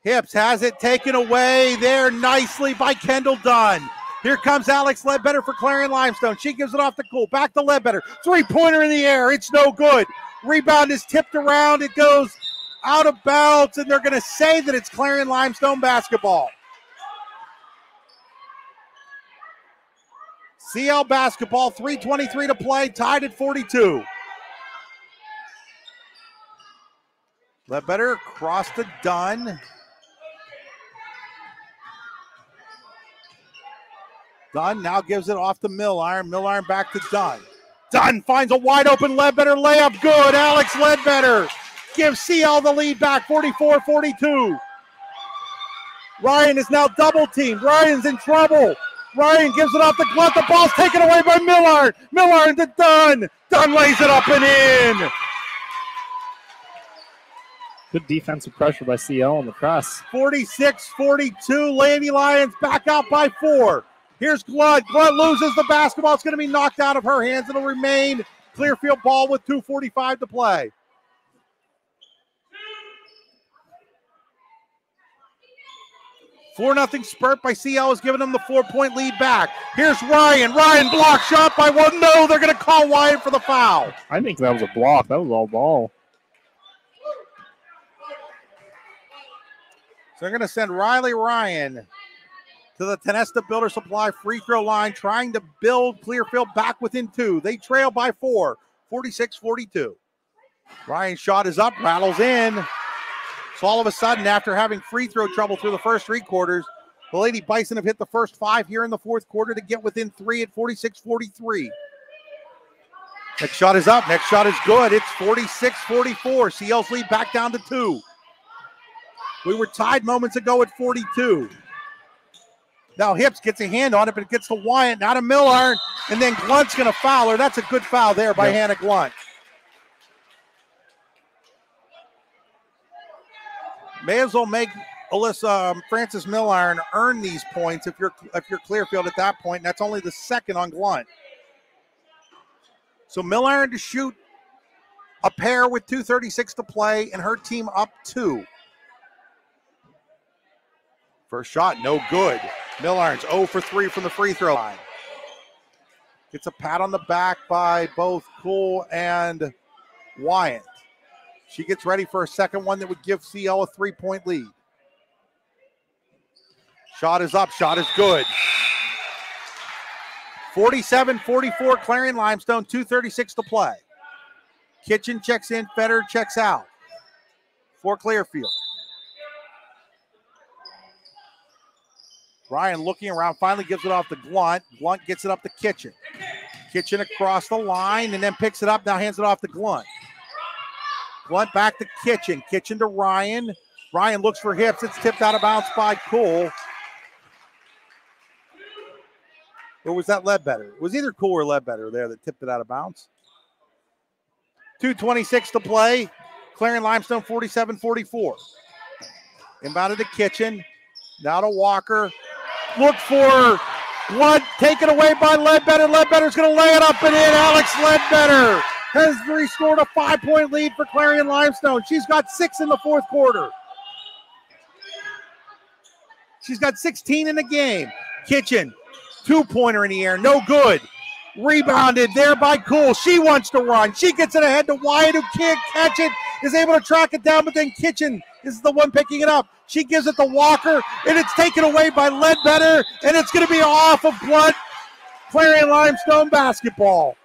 Hips has it taken away there nicely by Kendall Dunn. Here comes Alex Ledbetter for Clarion Limestone. She gives it off to Cool. Back to Ledbetter. Three-pointer in the air. It's no good. Rebound is tipped around. It goes out of bounds, and they're going to say that it's Clarion Limestone basketball. CL basketball, 3:23 to play, tied at 42. Ledbetter across to Dunn. Dunn now gives it off to Milliron. Milliron back to Dunn. Dunn finds a wide open Ledbetter layup. Good. Alex Ledbetter gives CL the lead back, 44-42. Ryan is now double teamed. Ryan's in trouble. Ryan gives it off to Glunt. The ball's taken away by Milliron. Milliron to Dunn. Dunn lays it up and in. Good defensive pressure by CL on the press. 46-42. Lady Lions back out by 4. Here's Glunt. Glunt loses the basketball. It's going to be knocked out of her hands. It'll remain Clearfield ball with 2:45 to play. $4-0 spurt by CL is giving them the 4-point lead back. Here's Ryan. Ryan blocked shot by one. No, they're going to call Wyatt for the foul. I think that was a block. That was all ball. So they're going to send Riley Ryan to the Tonesta Builder Supply free throw line, trying to build Clearfield back within 2. They trail by 4, 46-42. Ryan's shot is up, rattles in. So all of a sudden, after having free throw trouble through the first 3 quarters, the Lady Bison have hit the first 5 here in the fourth quarter to get within 3 at 46-43. Next shot is up. Next shot is good. It's 46-44. CL's lead back down to 2. We were tied moments ago at 42. Now Hips gets a hand on it, but it gets to Wyatt, not a Milliron, and then Glunt's going to foul her. That's a good foul there by Hannah Glunt. May as well make Frances Milliron earn these points if you're Clearfield at that point, and that's only the second on Glunt. So Milliron to shoot a pair with 2:36 to play, and her team up 2. First shot, no good. Millarn's 0 for 3 from the free throw line. Gets a pat on the back by both Cool and Wyatt. She gets ready for a second one that would give CL a 3-point lead. Shot is up, shot is good. 47-44, Clarion Limestone, 2:36 to play. Kitchen checks in, Federer checks out for Clearfield. Ryan looking around, finally gives it off to Glunt. Glunt gets it up to Kitchen. Kitchen across the line and then picks it up, now hands it off to Glunt. Glunt back to Kitchen. Kitchen to Ryan. Ryan looks for hips. It's tipped out of bounds by Cool. Or was that Ledbetter? It was either Cool or Ledbetter there that tipped it out of bounds. 2:26 to play. Clarion Limestone 47-44. Inbounded to Kitchen. Now to Walker. Look for Glunt. Taken away by Ledbetter. Ledbetter's going to lay it up and in. Alex Ledbetter has restored a 5-point lead for Clarion Limestone. She's got 6 in the fourth quarter. She's got 16 in the game. Kitchen, 2-pointer in the air, no good. Rebounded there by Cool. She wants to run. She gets it ahead to Wyatt, who can't catch it, is able to track it down, but then Kitchen is the one picking it up. She gives it to Walker, and it's taken away by Ledbetter, and it's going to be off of Glunt. Clarion Limestone basketball.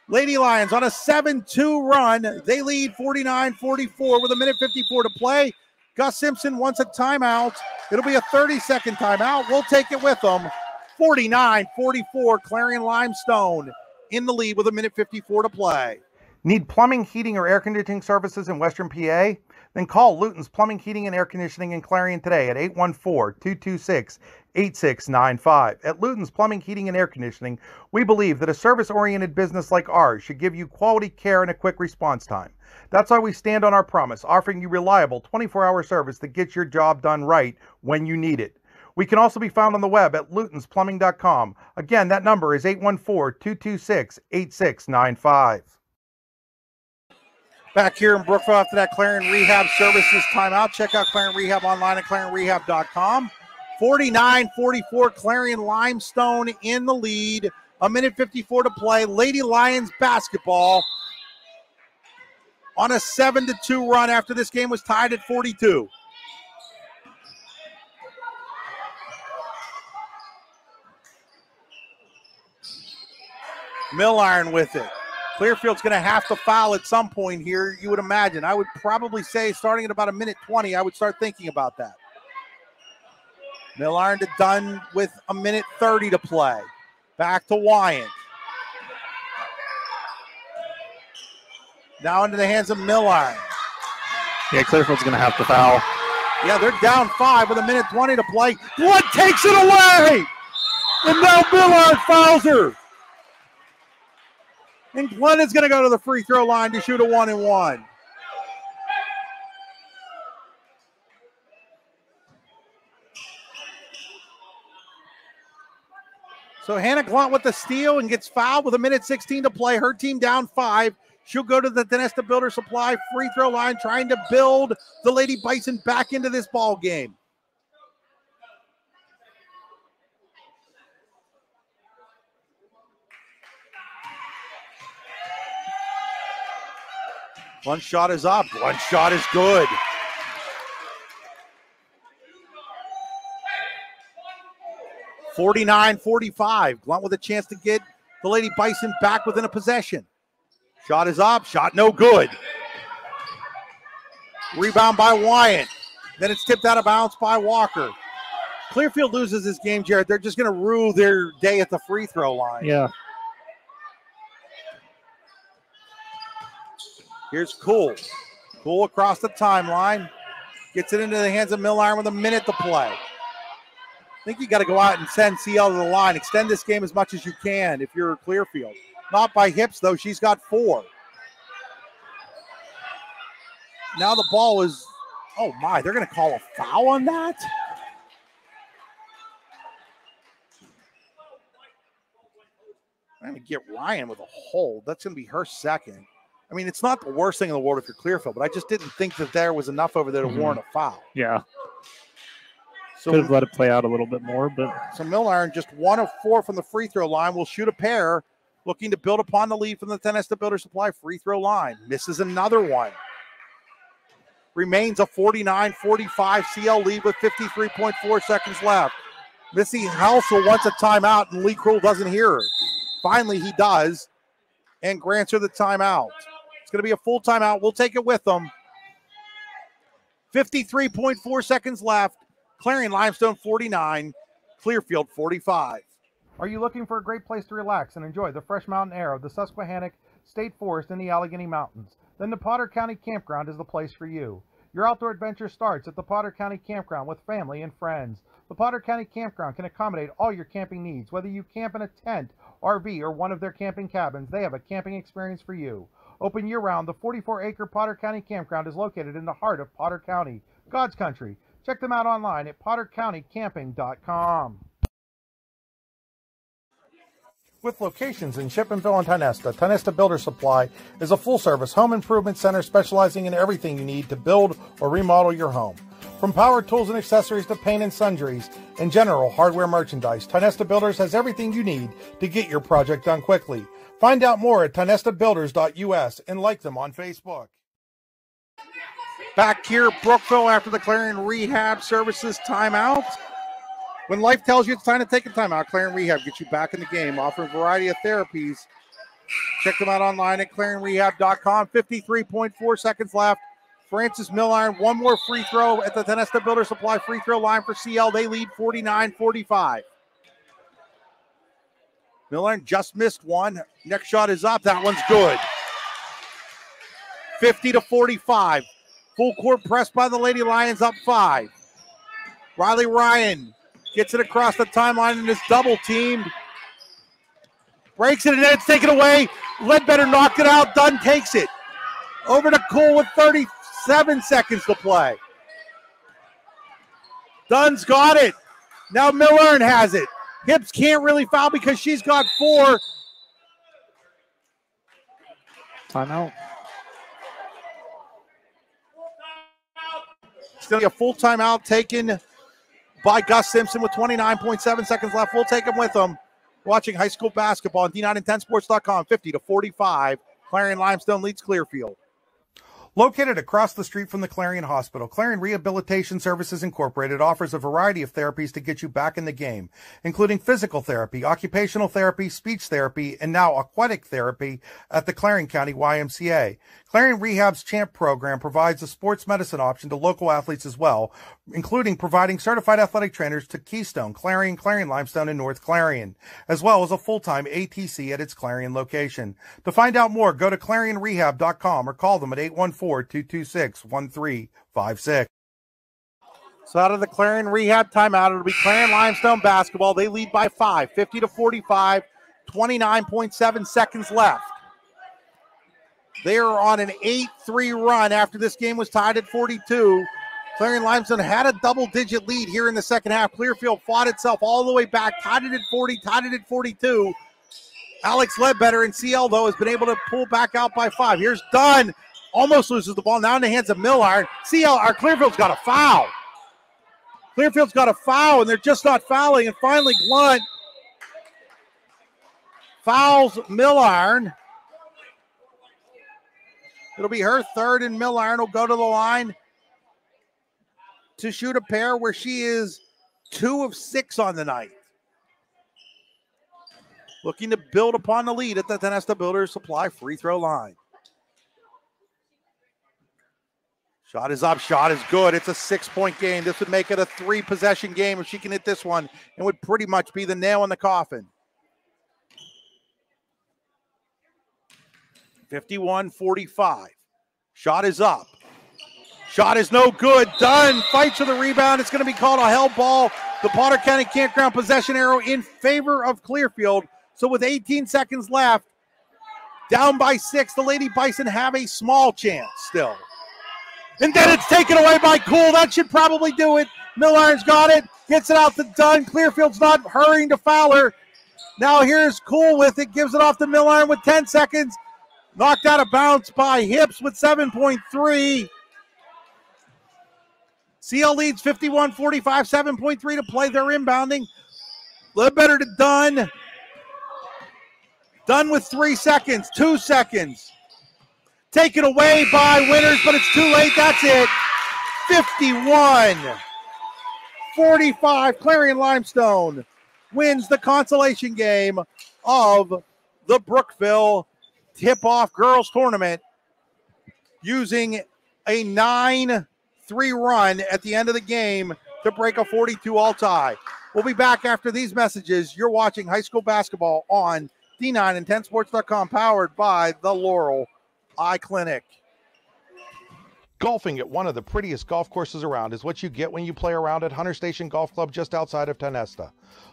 Lady Lions on a 7-2 run. They lead 49-44 with 1:54 to play. Gus Simpson wants a timeout. It'll be a 30-second timeout. We'll take it with them. 49-44, Clarion Limestone in the lead with 1:54 to play. Need plumbing, heating, or air conditioning services in Western PA? Then call Luton's Plumbing, Heating, and Air Conditioning in Clarion today at 814-226-8695. At Luton's Plumbing, Heating, and Air Conditioning, we believe that a service-oriented business like ours should give you quality care and a quick response time. That's why we stand on our promise, offering you reliable 24-hour service that gets your job done right when you need it. We can also be found on the web at lutonsplumbing.com. Again, that number is 814-226-8695. Back here in Brookville after that Clarion Rehab Services timeout. Check out Clarion Rehab online at clarionrehab.com. 49-44, Clarion Limestone in the lead. 1:54 to play. Lady Lions basketball on a 7-2 run after this game was tied at 42. Milliron with it. Clearfield's going to have to foul at some point here, you would imagine. I would probably say starting at about 1:20, I would start thinking about that. Milliron to Dunn with 1:30 to play. Back to Wyant. Now into the hands of Milliron. Yeah, Clearfield's going to have to foul. Yeah, they're down 5 with 1:20 to play. What takes it away? And now Millard fouls her. And Glenn is going to go to the free throw line to shoot a 1-and-1. So Hannah Glunt with the steal and gets fouled with 1:16 to play. Her team down 5. She'll go to the Tenesta Builder Supply free throw line, trying to build the Lady Bison back into this ball game. One shot is up. One shot is good. (49-45). Glunt with a chance to get the Lady Bison back within a possession. Shot is up. Shot no good. Rebound by Wyant. Then it's tipped out of bounds by Walker. Clearfield loses this game, Jared. They're just going to rue their day at the free throw line. Yeah. Here's Cool. Cool across the timeline. Gets it into the hands of Milliron with 1 minute to play. I think you got to go out and send CL to the line. Extend this game as much as you can if you're Clearfield. Not by hips, though. She's got 4. Now the ball is, oh my, they're going to call a foul on that? I'm going to get Ryan with a hold. That's going to be her second. I mean, it's not the worst thing in the world if you're Clearfield, but I just didn't think that there was enough over there to warrant a foul. Yeah. So could have let it play out a little bit more, but so Mill Iron just 1 of 4 from the free throw line. Will shoot a pair, looking to build upon the lead from the Tenesta Builder Supply free throw line. Misses another one. Remains a 49-45 CL lead with 53.4 seconds left. Missy Halsell wants a timeout, and Lee Krull doesn't hear her. Finally, he does, and grants her the timeout. It's going to be a full timeout. We'll take it with them. 53.4 seconds left. Clarion Limestone 49, Clearfield 45. Are you looking for a great place to relax and enjoy the fresh mountain air of the Susquehannock State Forest in the Allegheny Mountains? Then the Potter County Campground is the place for you. Your outdoor adventure starts at the Potter County Campground with family and friends. The Potter County Campground can accommodate all your camping needs. Whether you camp in a tent, RV, or one of their camping cabins, they have a camping experience for you. Open year-round, the 44-acre Potter County Campground is located in the heart of Potter County, God's country. Check them out online at pottercountycamping.com. With locations in Chippenville and Tionesta, Tionesta Builder Supply is a full-service home improvement center specializing in everything you need to build or remodel your home. From power tools and accessories to paint and sundries and general hardware merchandise, Tionesta Builders has everything you need to get your project done quickly. Find out more at tionestabuilders.us and like them on Facebook. Back here, Brookville, after the Clarion Rehab Services timeout. When life tells you it's time to take a timeout, Clarion Rehab gets you back in the game, offering a variety of therapies. Check them out online at clarionrehab.com. 53.4 seconds left. Francis Milliron, one more free throw at the Tionesta Builder Supply free throw line for CL. They lead 49-45. Milliron just missed one. Next shot is up. That one's good. 50-45. Full court press by the Lady Lions, up 5. Riley Ryan gets it across the timeline and is double teamed. Breaks it and then it's taken away. Ledbetter knocked it out. Dunn takes it. Over to Cole with 37 seconds to play. Dunn's got it. Now Millern has it. Hips can't really foul because she's got 4. timeout. Still a full timeout taken by Gus Simpson with 29.7 seconds left. We'll take him with them. Watching high school basketball on D910sports.com, 50-45. Clarion Limestone leads Clearfield. Located across the street from the Clarion Hospital, Clarion Rehabilitation Services Incorporated offers a variety of therapies to get you back in the game, including physical therapy, occupational therapy, speech therapy, and now aquatic therapy at the Clarion County YMCA. Clarion Rehab's CHAMP program provides a sports medicine option to local athletes as well, including providing certified athletic trainers to Keystone, Clarion, Clarion Limestone, and North Clarion, as well as a full-time ATC at its Clarion location. To find out more, go to clarionrehab.com or call them at 814-226-1356. So out of the Clarion Rehab timeout, it'll be Clarion Limestone basketball. They lead by 5, 50-45, 29.7 seconds left. They are on an 8-3 run after this game was tied at 42. Clarion Limestone had a double-digit lead here in the second half. Clearfield fought itself all the way back, tied it at 40, tied it at 42. Alex Ledbetter in CL, though, has been able to pull back out by 5. Here's Dunn. Almost loses the ball. Now in the hands of Milliron. Clearfield's got a foul. Clearfield's got a foul, and they're just not fouling. And finally, Glunt fouls Milliron. It'll be her third, and Milliron will go to the line to shoot a pair where she is 2 of 6 on the night. Looking to build upon the lead at the Tionesta Builder Supply free throw line. Shot is up, shot is good. It's a 6-point game. This would make it a 3-possession game if she can hit this one. It would pretty much be the nail in the coffin. 51-45. Shot is up. Shot is no good. Dunn fights for the rebound. It's going to be called a held ball. The Potter County Campground possession arrow in favor of Clearfield. So with 18 seconds left, down by 6, the Lady Bison have a small chance still. And then it's taken away by Cool. That should probably do it. Milliron's got it. Gets it out to Dunn. Clearfield's not hurrying to foul her. Now here's Cool with it. Gives it off to Milliron with 10 seconds. Knocked out of bounds by Hips with 7.3. CL leads 51-45, 7.3 to play. They're inbounding. Ledbetter to Dunn. Dunn with 3 seconds, 2 seconds. Taken away by Winters, but it's too late. That's it. 51-45. Clarion Limestone wins the consolation game of the Brookville Tip-Off Girls Tournament using a 9-3 run at the end of the game to break a 42-all tie. We'll be back after these messages. You're watching high school basketball on D9 and 10sports.com, powered by the Laurel Eye Clinic. Golfing at one of the prettiest golf courses around is what you get when you play around at Hunter Station Golf Club just outside of Tonesta.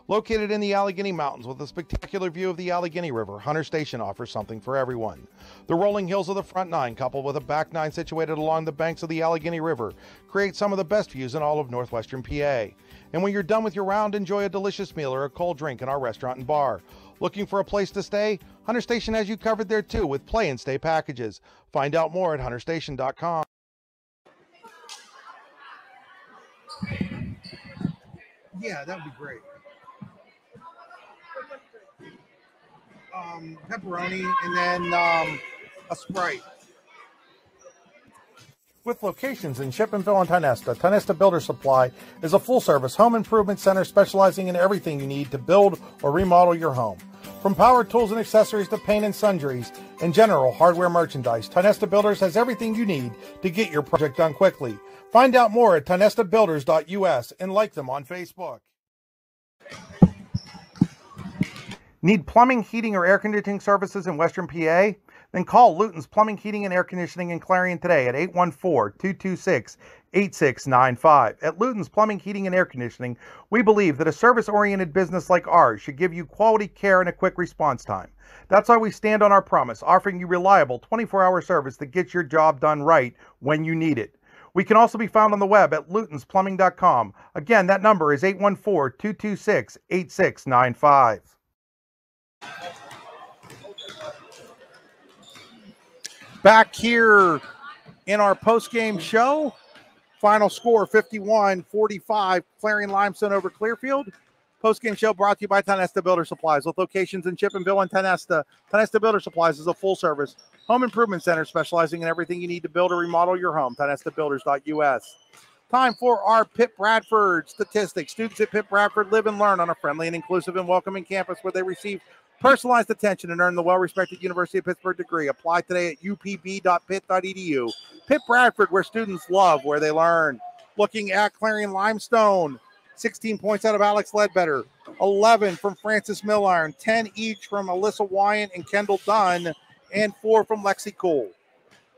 Located in the Allegheny Mountains with a spectacular view of the Allegheny River, Hunter Station offers something for everyone. The rolling hills of the front nine, coupled with a back nine situated along the banks of the Allegheny River, create some of the best views in all of northwestern PA. And when you're done with your round, enjoy a delicious meal or a cold drink in our restaurant and bar. Looking for a place to stay? Hunter Station has you covered there too with play and stay packages. Find out more at hunterstation.com. Yeah, that would be great. Pepperoni and then a Sprite. With locations in Chippenville and Tonesta, Tonesta Builder Supply is a full-service home improvement center specializing in everything you need to build or remodel your home. From power tools and accessories to paint and sundries and general hardware merchandise, Tonesta Builders has everything you need to get your project done quickly. Find out more at tonestabuilders.us and like them on Facebook. Need plumbing, heating, or air conditioning services in Western PA? Then call Luton's Plumbing, Heating, and Air Conditioning in Clarion today at 814-226-8695. At Luton's Plumbing, Heating, and Air Conditioning, we believe that a service-oriented business like ours should give you quality care and a quick response time. That's why we stand on our promise, offering you reliable 24-hour service that gets your job done right when you need it. We can also be found on the web at lutonsplumbing.com. Again, that number is 814-226-8695. Back here in our post-game show, final score 51-45, Clarion Limestone over Clearfield. Post-game show brought to you by Tonesta Builder Supplies with locations in Chippenville and Tonesta. Tonesta Builder Supplies is a full-service home improvement center specializing in everything you need to build or remodel your home. TonestaBuilders.us. Time for our Pitt Bradford statistics. Students at Pitt Bradford live and learn on a friendly and inclusive and welcoming campus where they receive personalized attention and earn the well-respected University of Pittsburgh degree. Apply today at upb.pitt.edu. Pitt Bradford, where students love where they learn. Looking at Clarion Limestone, 16 points out of Alex Ledbetter, 11 from Francis Milliron, 10 each from Alyssa Wyant and Kendall Dunn, and 4 from Lexi Cole.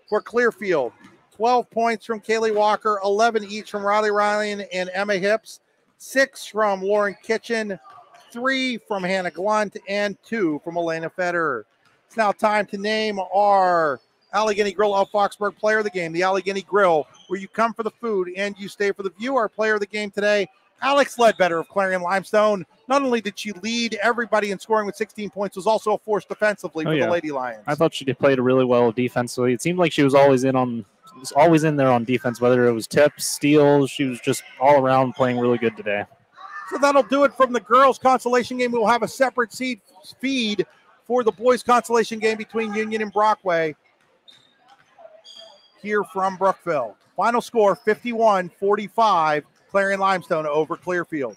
For Clearfield, 12 points from Kaylee Walker, 11 each from Riley Ryan and Emma Hips, 6 from Lauren Kitchen, 3 from Hannah Glunt, and 2 from Elena Federer. It's now time to name our Allegheny Grill of Foxburg player of the game. The Allegheny Grill, where you come for the food and you stay for the view. Our player of the game today, Alex Ledbetter of Clarion Limestone. Not only did she lead everybody in scoring with 16 points, was also a force defensively for the Lady Lions. I thought she played really well defensively. It seemed like she was always in there on defense, whether it was tips, steals. She was just all around playing really good today. So that'll do it from the girls' consolation game. We'll have a separate feed for the boys' consolation game between Union and Brockway here from Brookville. Final score, 51-45, Clarion Limestone over Clearfield.